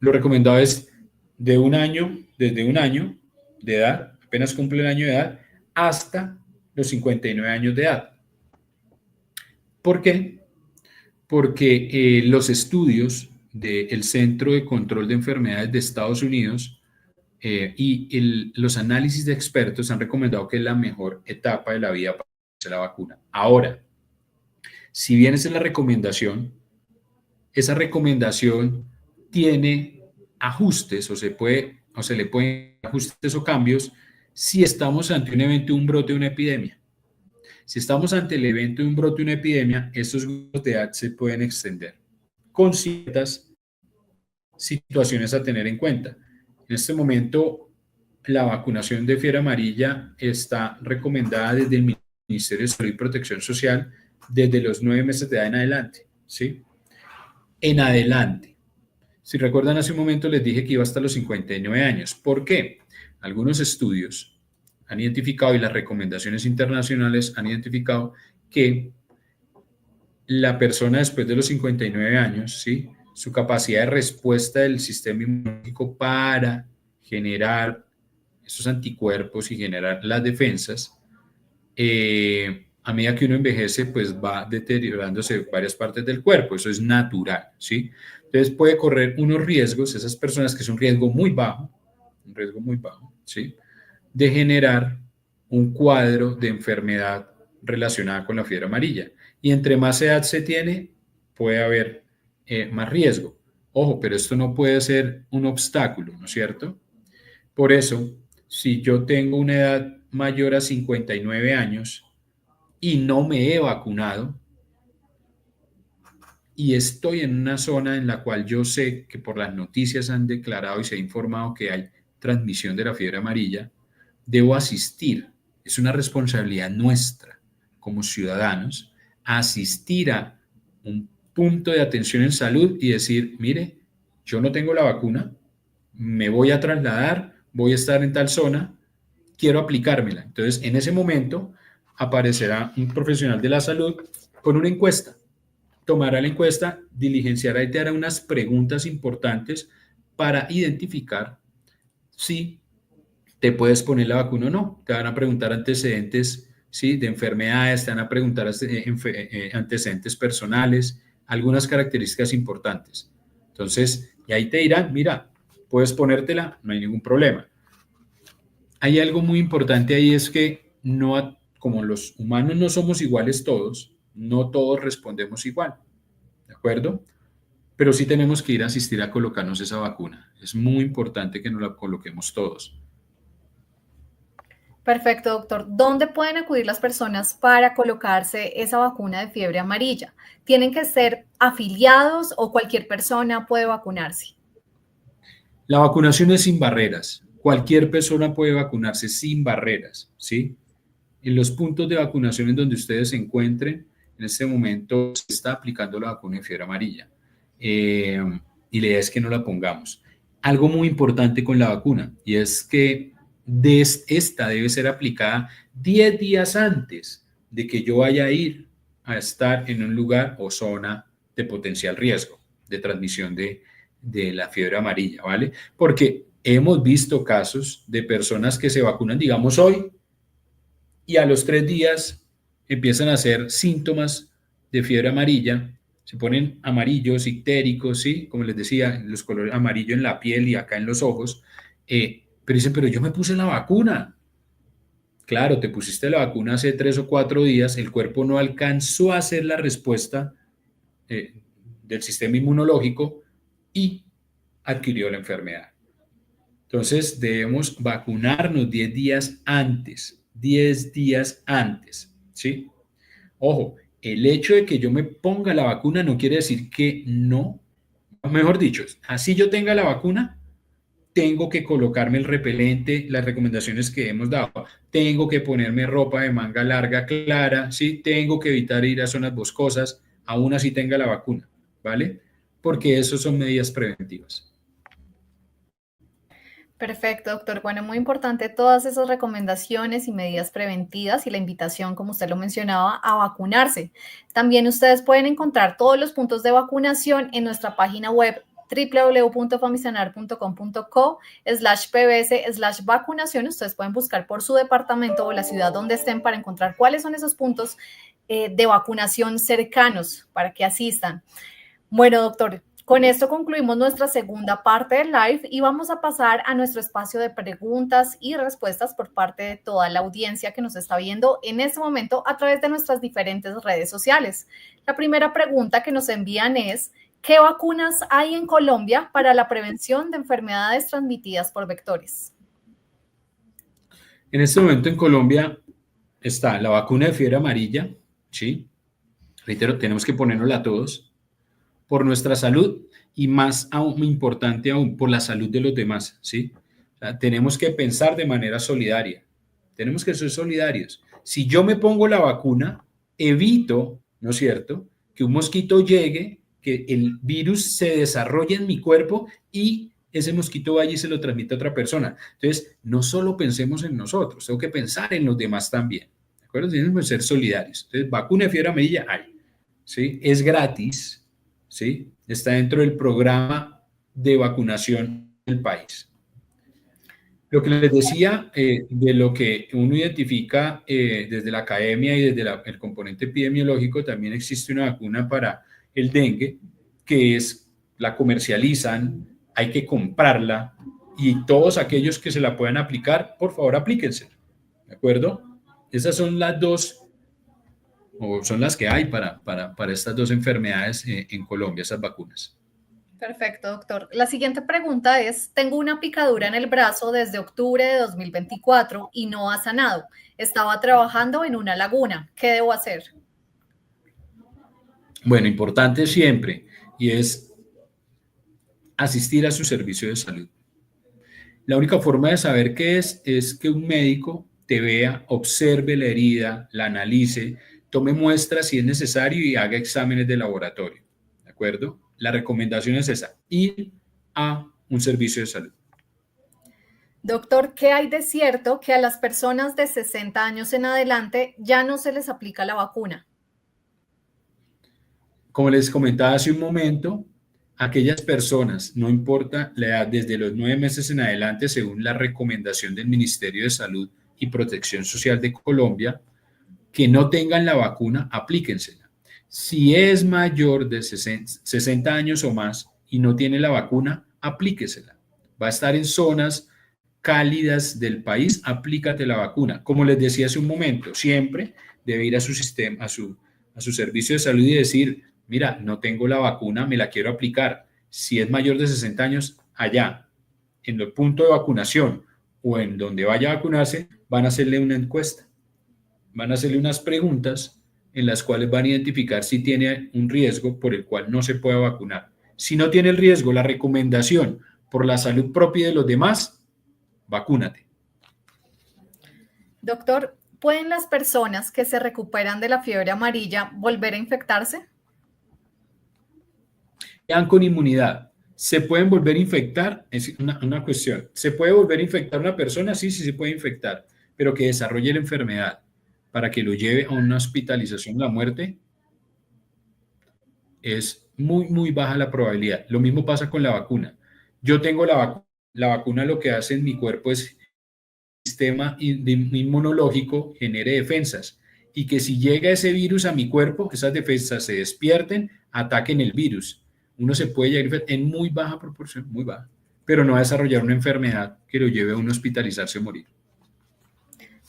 Lo recomendado es desde un año de edad, apenas cumple el año de edad, hasta los 59 años de edad. ¿Por qué? Porque los estudios del Centro de Control de Enfermedades de Estados Unidos los análisis de expertos han recomendado que es la mejor etapa de la vida para hacer la vacuna. Ahora, si bien esa es la recomendación, esa recomendación tiene ajustes o se le pueden ajustes o cambios si estamos ante un evento, un brote, una epidemia. Si estamos ante el evento de un brote, una epidemia, estos grupos de edad se pueden extender con ciertas situaciones a tener en cuenta. En este momento, la vacunación de fiebre amarilla está recomendada desde el Ministerio de Salud y Protección Social desde los 9 meses de edad en adelante, ¿sí? En adelante. Si recuerdan, hace un momento les dije que iba hasta los 59 años. ¿Por qué? Algunos estudios han identificado y las recomendaciones internacionales han identificado que la persona después de los 59 años, ¿sí? Su capacidad de respuesta del sistema inmunológico para generar esos anticuerpos y generar las defensas, a medida que uno envejece, pues va deteriorándose varias partes del cuerpo. Eso es natural, ¿sí? Entonces puede correr unos riesgos, esas personas que es un riesgo muy bajo, ¿sí? De generar un cuadro de enfermedad relacionada con la fiebre amarilla. Y entre más edad se tiene, puede haber más riesgo. Ojo, pero esto no puede ser un obstáculo, ¿no es cierto? Por eso, si yo tengo una edad mayor a 59 años y no me he vacunado y estoy en una zona en la cual yo sé que por las noticias han declarado y se ha informado que hay transmisión de la fiebre amarilla, debo asistir. Es una responsabilidad nuestra como ciudadanos asistir a un punto de atención en salud y decir, mire, yo no tengo la vacuna, me voy a trasladar, voy a estar en tal zona, quiero aplicármela. Entonces, en ese momento aparecerá un profesional de la salud con una encuesta. Tomará la encuesta, diligenciará y te hará unas preguntas importantes para identificar si te puedes poner la vacuna o no. Te van a preguntar antecedentes, ¿sí? De enfermedades, te van a preguntar antecedentes personales, algunas características importantes. Entonces, y ahí te dirán, mira, puedes ponértela, no hay ningún problema. Hay algo muy importante ahí, es que no, como los humanos no somos iguales todos, no todos respondemos igual, ¿de acuerdo? Pero sí tenemos que ir a asistir a colocarnos esa vacuna. Es muy importante que nos la coloquemos todos. Perfecto, doctor. ¿Dónde pueden acudir las personas para colocarse esa vacuna de fiebre amarilla? ¿Tienen que ser afiliados o cualquier persona puede vacunarse? La vacunación es sin barreras. Cualquier persona puede vacunarse sin barreras, ¿sí? En los puntos de vacunación en donde ustedes se encuentren, en este momento se está aplicando la vacuna de fiebre amarilla. Y la idea es que no la pongamos. Algo muy importante con la vacuna, y es que esta debe ser aplicada 10 días antes de que yo vaya a ir a estar en un lugar o zona de potencial riesgo de transmisión de la fiebre amarilla, ¿vale? Porque hemos visto casos de personas que se vacunan, digamos, hoy, y a los 3 días empiezan a hacer síntomas de fiebre amarilla, se ponen amarillos, ictéricos, ¿sí? Como les decía, los colores amarillo en la piel y acá en los ojos, pero dicen, pero yo me puse la vacuna. Claro, te pusiste la vacuna hace 3 o 4 días, el cuerpo no alcanzó a hacer la respuesta del sistema inmunológico y adquirió la enfermedad. Entonces debemos vacunarnos 10 días antes, 10 días antes, ¿sí? Ojo, el hecho de que yo me ponga la vacuna no quiere decir que no, mejor dicho, así yo tenga la vacuna, tengo que colocarme el repelente, las recomendaciones que hemos dado, tengo que ponerme ropa de manga larga clara, ¿sí? Tengo que evitar ir a zonas boscosas, aún así tenga la vacuna, ¿vale? Porque eso son medidas preventivas. Perfecto, doctor. Bueno, muy importante todas esas recomendaciones y medidas preventivas y la invitación, como usted lo mencionaba, a vacunarse. También ustedes pueden encontrar todos los puntos de vacunación en nuestra página web www.famisanar.com.co/pbs/vacunación. Ustedes pueden buscar por su departamento o la ciudad donde estén para encontrar cuáles son esos puntos de vacunación cercanos para que asistan. Bueno, doctor, con esto concluimos nuestra segunda parte del live y vamos a pasar a nuestro espacio de preguntas y respuestas por parte de toda la audiencia que nos está viendo en este momento a través de nuestras diferentes redes sociales. La primera pregunta que nos envían es, ¿qué vacunas hay en Colombia para la prevención de enfermedades transmitidas por vectores? En este momento en Colombia está la vacuna de fiebre amarilla, ¿sí? Reitero, tenemos que ponérnosla todos por nuestra salud y más aún, importante aún, por la salud de los demás, ¿sí? O sea, tenemos que pensar de manera solidaria, tenemos que ser solidarios. Si yo me pongo la vacuna, evito, ¿no es cierto?, que un mosquito llegue, que el virus se desarrolle en mi cuerpo y ese mosquito vaya y se lo transmite a otra persona. Entonces, no solo pensemos en nosotros, tengo que pensar en los demás también, ¿de acuerdo? Tenemos que ser solidarios. Entonces, vacuna de fiebre amarilla hay, ¿sí? Es gratis, ¿sí? Está dentro del programa de vacunación del país. Lo que les decía de lo que uno identifica desde la academia y desde el componente epidemiológico, también existe una vacuna para el dengue, que la comercializan, hay que comprarla y todos aquellos que se la puedan aplicar, por favor aplíquense, ¿de acuerdo? Esas son las dos, o son las que hay para estas dos enfermedades en Colombia, esas vacunas. Perfecto, doctor. La siguiente pregunta es, tengo una picadura en el brazo desde octubre de 2024 y no ha sanado. Estaba trabajando en una laguna. ¿Qué debo hacer? Bueno, importante siempre, y es asistir a su servicio de salud. La única forma de saber qué es que un médico te vea, observe la herida, la analice, tome muestras si es necesario y haga exámenes de laboratorio, ¿de acuerdo? La recomendación es esa, ir a un servicio de salud. Doctor, ¿qué hay de cierto que a las personas de 60 años en adelante ya no se les aplica la vacuna? Como les comentaba hace un momento, aquellas personas, no importa la edad, desde los 9 meses en adelante, según la recomendación del Ministerio de Salud y Protección Social de Colombia, que no tengan la vacuna, aplíquensela. Si es mayor de 60 años o más y no tiene la vacuna, aplíquesela. Va a estar en zonas cálidas del país, aplícate la vacuna. Como les decía hace un momento, siempre debe ir a su sistema, a su servicio de salud y decir, mira, no tengo la vacuna, me la quiero aplicar. Si es mayor de 60 años, allá, en el punto de vacunación o en donde vaya a vacunarse, van a hacerle una encuesta. Van a hacerle unas preguntas en las cuales van a identificar si tiene un riesgo por el cual no se puede vacunar. Si no tiene el riesgo, la recomendación por la salud propia de los demás, vacúnate. Doctor, ¿pueden las personas que se recuperan de la fiebre amarilla volver a infectarse? Quedan con inmunidad. ¿Se pueden volver a infectar? Es una cuestión. ¿Se puede volver a infectar una persona? Sí, sí se puede infectar, pero que desarrolle la enfermedad. para que lo lleve a una hospitalización o la muerte, es muy, muy baja la probabilidad. Lo mismo pasa con la vacuna. Yo tengo la vacuna lo que hace en mi cuerpo es sistema inmunológico genere defensas y que si llega ese virus a mi cuerpo, esas defensas se despierten, ataquen el virus. Uno se puede llegar en muy baja proporción, muy baja, pero no va a desarrollar una enfermedad que lo lleve a un hospitalizarse o morir.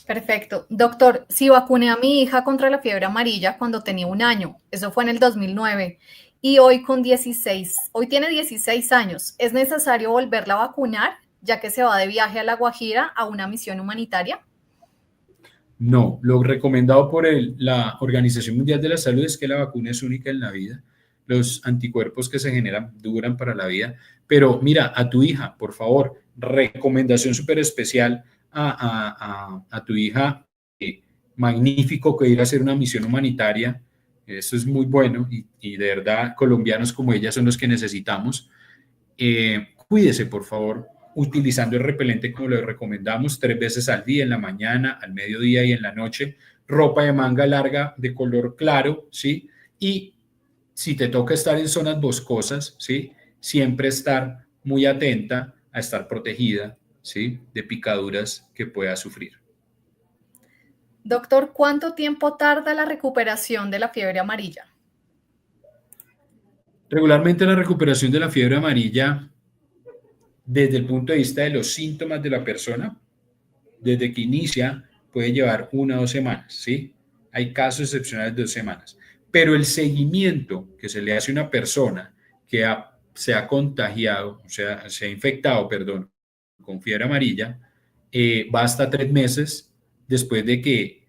Perfecto. Doctor, si vacuné a mi hija contra la fiebre amarilla cuando tenía 1 año, eso fue en el 2009, y hoy hoy tiene 16 años, ¿es necesario volverla a vacunar ya que se va de viaje a La Guajira a una misión humanitaria? No, lo recomendado por la Organización Mundial de la Salud es que la vacuna es única en la vida. Los anticuerpos que se generan duran para la vida. Pero mira, a tu hija, por favor, recomendación súper especial a tu hija. Magnífico que ir a hacer una misión humanitaria. Eso es muy bueno y de verdad colombianos como ella son los que necesitamos. Cuídese, por favor, utilizando el repelente como lo recomendamos 3 veces al día, en la mañana, al mediodía y en la noche. Ropa de manga larga de color claro, ¿sí? Y si te toca estar en zonas boscosas, ¿sí? Siempre estar muy atenta a estar protegida, ¿sí? De picaduras que pueda sufrir. Doctor, ¿cuánto tiempo tarda la recuperación de la fiebre amarilla? Regularmente la recuperación de la fiebre amarilla, desde el punto de vista de los síntomas de la persona, desde que inicia, puede llevar 1 o 2 semanas, ¿sí? Hay casos excepcionales de 2 semanas. Pero el seguimiento que se le hace a una persona que se ha contagiado, o sea, se ha infectado, perdón, con fiebre amarilla, va hasta 3 meses después de que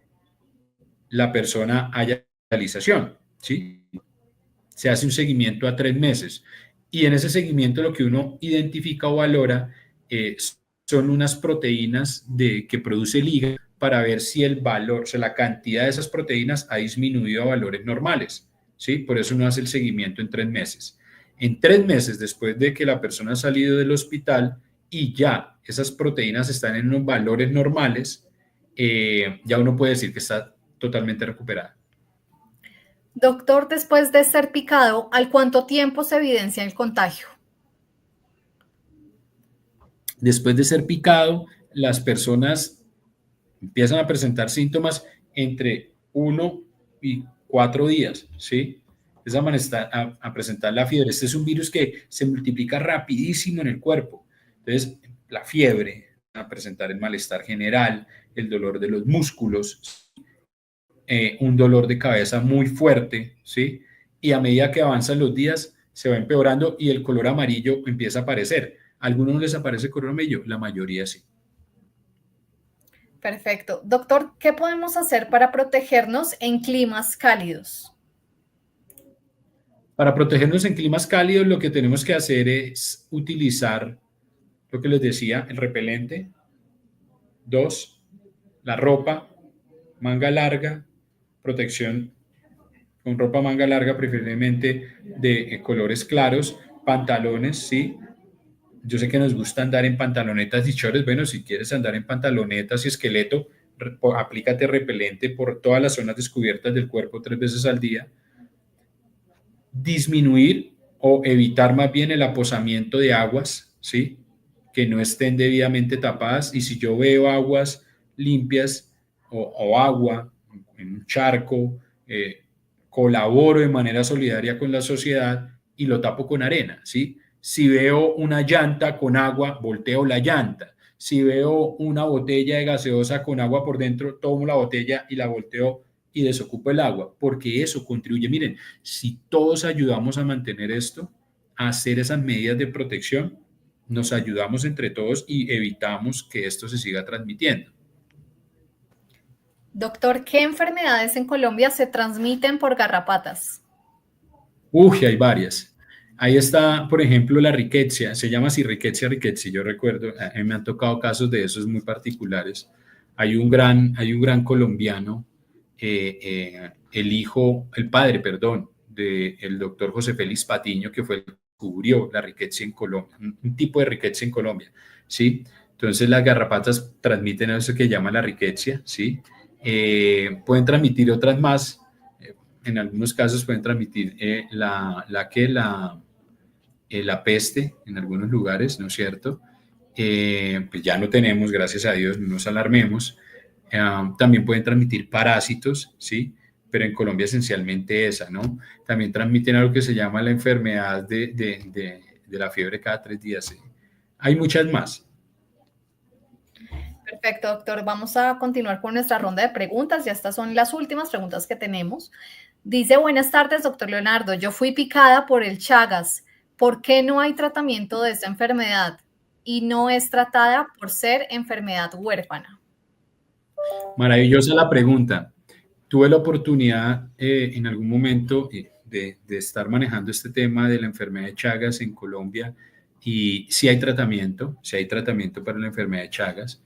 la persona haya hospitalización, ¿sí? Se hace un seguimiento a 3 meses. Y en ese seguimiento lo que uno identifica o valora son unas proteínas que produce el hígado para ver si el valor, o sea, la cantidad de esas proteínas ha disminuido a valores normales, ¿sí? Por eso uno hace el seguimiento en 3 meses. En 3 meses después de que la persona ha salido del hospital y ya esas proteínas están en unos valores normales, ya uno puede decir que está totalmente recuperada. Doctor, después de ser picado, ¿al cuánto tiempo se evidencia el contagio? Después de ser picado, las personas empiezan a presentar síntomas entre 1 y 4 días, ¿sí? Empiezan a presentar la fiebre. Este es un virus que se multiplica rapidísimo en el cuerpo. Entonces, la fiebre, a presentar el malestar general, el dolor de los músculos, un dolor de cabeza muy fuerte, ¿sí? Y a medida que avanzan los días, se va empeorando y el color amarillo empieza a aparecer. ¿A algunos no les aparece color amarillo? La mayoría sí. Perfecto. Doctor, ¿qué podemos hacer para protegernos en climas cálidos? Para protegernos en climas cálidos, lo que tenemos que hacer es utilizar lo que les decía, el repelente. 2, la ropa, manga larga, protección con ropa manga larga, preferiblemente de colores claros, pantalones, ¿sí? Yo sé que nos gusta andar en pantalonetas y chores. Bueno, si quieres andar en pantalonetas y esqueleto, aplícate repelente por todas las zonas descubiertas del cuerpo 3 veces al día. Disminuir o evitar más bien el aposamiento de aguas, ¿sí? Que no estén debidamente tapadas. Y si yo veo aguas limpias o agua en un charco, colaboro de manera solidaria con la sociedad y lo tapo con arena, ¿sí? Si veo una llanta con agua, volteo la llanta. Si veo una botella de gaseosa con agua por dentro, tomo la botella y la volteo y desocupo el agua, porque eso contribuye. Miren, si todos ayudamos a mantener esto, a hacer esas medidas de protección, nos ayudamos entre todos y evitamos que esto se siga transmitiendo. Doctor, ¿qué enfermedades en Colombia se transmiten por garrapatas? Uy, hay varias. Ahí está, por ejemplo, la rickettsia. Se llama así rickettsia. Yo recuerdo, me han tocado casos de esos muy particulares. Hay un gran colombiano, el padre, perdón, del doctor José Félix Patiño, que fue el que descubrió la rickettsia en Colombia, un tipo de rickettsia en Colombia, ¿sí? Entonces las garrapatas transmiten eso que llama la rickettsia, ¿sí? Pueden transmitir otras más. En algunos casos pueden transmitir la peste en algunos lugares, ¿no es cierto? Pues ya no tenemos, gracias a Dios, no nos alarmemos. También pueden transmitir parásitos, ¿sí? Pero en Colombia esencialmente esa, ¿no? También transmiten algo que se llama la enfermedad de la fiebre cada 3 días. ¿Sí? Hay muchas más. Perfecto, doctor. Vamos a continuar con nuestra ronda de preguntas. Ya estas son las últimas preguntas que tenemos. Dice, buenas tardes, doctor Leonardo. Yo fui picada por el Chagas. ¿Por qué no hay tratamiento de esta enfermedad? Y no es tratada por ser enfermedad huérfana. Maravillosa la pregunta. Tuve la oportunidad en algún momento de estar manejando este tema de la enfermedad de Chagas en Colombia y sí hay tratamiento para la enfermedad de Chagas.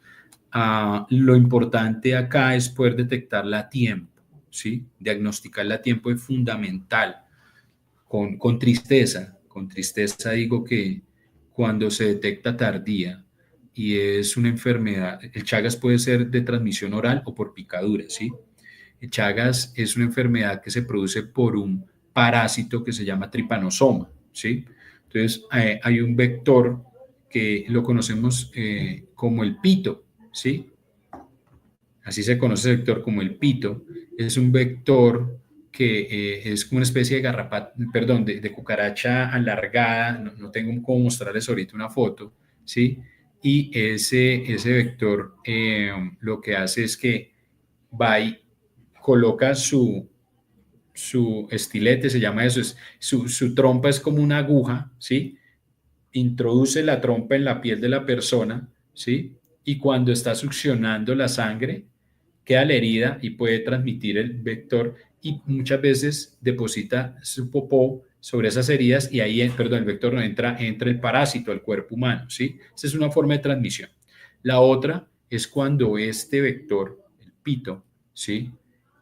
Lo importante acá es poder detectarla a tiempo, ¿sí? Diagnosticarla a tiempo es fundamental. Con tristeza digo que cuando se detecta tardía y es una enfermedad, el Chagas puede ser de transmisión oral o por picadura, ¿sí? El Chagas es una enfermedad que se produce por un parásito que se llama tripanosoma, ¿sí? Entonces, hay un vector que lo conocemos como el pito, ¿sí? Así se conoce el vector como el pito. Es un vector que es como una especie de garrapata, perdón, de cucaracha alargada, no tengo cómo mostrarles ahorita una foto, ¿sí? Y ese vector lo que hace es que va y coloca su estilete, se llama eso, su trompa es como una aguja, ¿sí? Introduce la trompa en la piel de la persona, ¿sí? Y cuando está succionando la sangre, queda la herida y puede transmitir el vector y muchas veces deposita su popó sobre esas heridas y ahí, perdón, el vector no entra el parásito al cuerpo humano, ¿sí? Esa es una forma de transmisión. La otra es cuando este vector, el pito, ¿sí?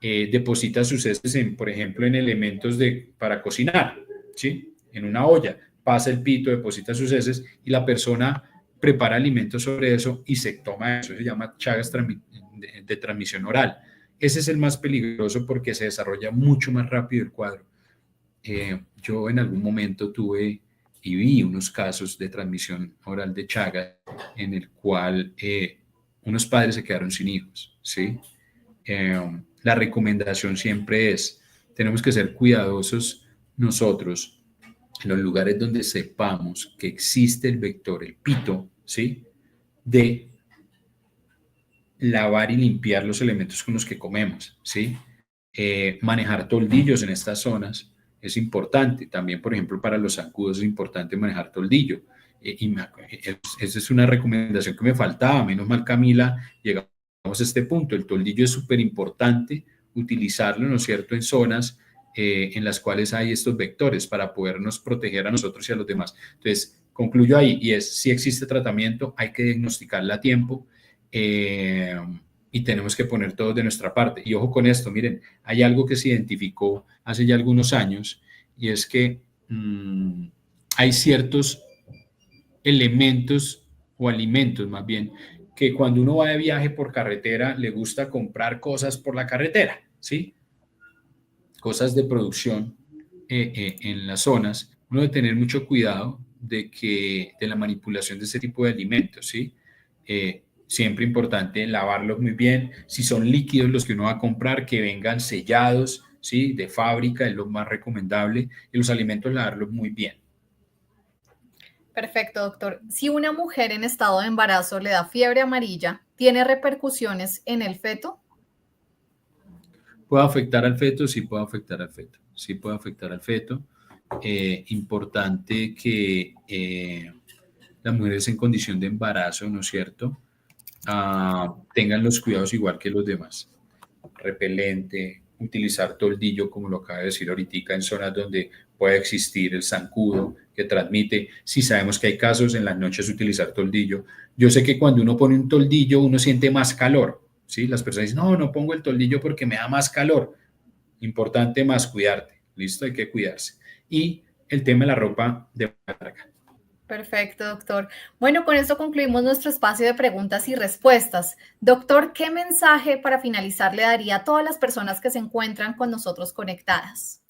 Deposita sus heces, por ejemplo, en elementos para cocinar, ¿sí? En una olla, pasa el pito, deposita sus heces y la persona prepara alimentos sobre eso y se toma eso, se llama Chagas de transmisión oral. Ese es el más peligroso porque se desarrolla mucho más rápido el cuadro. Yo en algún momento tuve y vi unos casos de transmisión oral de Chagas en el cual unos padres se quedaron sin hijos, ¿sí? La recomendación siempre es, tenemos que ser cuidadosos nosotros en los lugares donde sepamos que existe el vector, el pito, ¿sí? De lavar y limpiar los elementos con los que comemos, ¿sí? Manejar toldillos en estas zonas es importante. También, por ejemplo, para los zancudos es importante manejar toldillo. Esa es una recomendación que me faltaba. Menos mal, Camila, llegamos a este punto. El toldillo es súper importante utilizarlo, ¿no es cierto?, en zonas en las cuales hay estos vectores para podernos proteger a nosotros y a los demás. Entonces, concluyo ahí, y es, si existe tratamiento, hay que diagnosticarla a tiempo, y tenemos que poner todo de nuestra parte. Y ojo con esto, miren, hay algo que se identificó hace ya algunos años, y es que hay ciertos elementos o alimentos más bien, que cuando uno va de viaje por carretera le gusta comprar cosas por la carretera, ¿sí? Cosas de producción en las zonas, uno debe tener mucho cuidado de la manipulación de ese tipo de alimentos, ¿sí? Siempre importante lavarlos muy bien. Si son líquidos los que uno va a comprar, que vengan sellados, ¿sí? De fábrica es lo más recomendable. Y los alimentos lavarlos muy bien. Perfecto, doctor. Si una mujer en estado de embarazo le da fiebre amarilla, ¿tiene repercusiones en el feto? ¿Puede afectar al feto? Sí, puede afectar al feto. Sí, puede afectar al feto. Importante que las mujeres en condición de embarazo, ¿no es cierto?, tengan los cuidados igual que los demás. Repelente, utilizar toldillo, como lo acaba de decir ahorita, en zonas donde puede existir el zancudo que transmite. Si sabemos que hay casos, en las noches utilizar toldillo. Yo sé que cuando uno pone un toldillo, uno siente más calor, ¿sí? Las personas dicen, no, no pongo el toldillo porque me da más calor. Importante más cuidarte, ¿listo? Hay que cuidarse. Y el tema de la ropa de larga. Perfecto, doctor. Bueno, con esto concluimos nuestro espacio de preguntas y respuestas. Doctor, ¿qué mensaje para finalizar le daría a todas las personas que se encuentran con nosotros conectadas?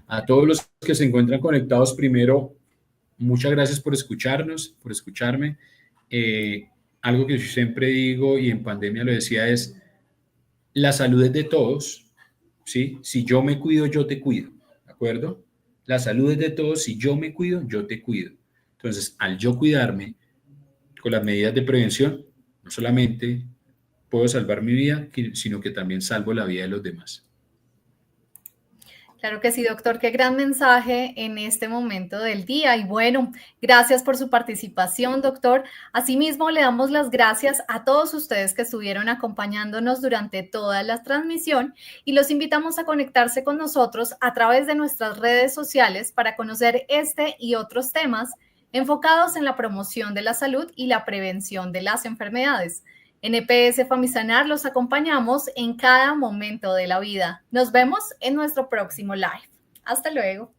A todos los que se encuentran conectados, primero, muchas gracias por escucharnos, por escucharme. Algo que yo siempre digo y en pandemia lo decía es, la salud es de todos, ¿sí? Si yo me cuido, yo te cuido, ¿de acuerdo? La salud es de todos, si yo me cuido, yo te cuido. Entonces, al yo cuidarme con las medidas de prevención, no solamente puedo salvar mi vida, sino que también salvo la vida de los demás. Claro que sí, doctor. Qué gran mensaje en este momento del día. Y bueno, gracias por su participación, doctor. Asimismo, le damos las gracias a todos ustedes que estuvieron acompañándonos durante toda la transmisión y los invitamos a conectarse con nosotros a través de nuestras redes sociales para conocer este y otros temas enfocados en la promoción de la salud y la prevención de las enfermedades. En EPS Famisanar los acompañamos en cada momento de la vida. Nos vemos en nuestro próximo live. Hasta luego.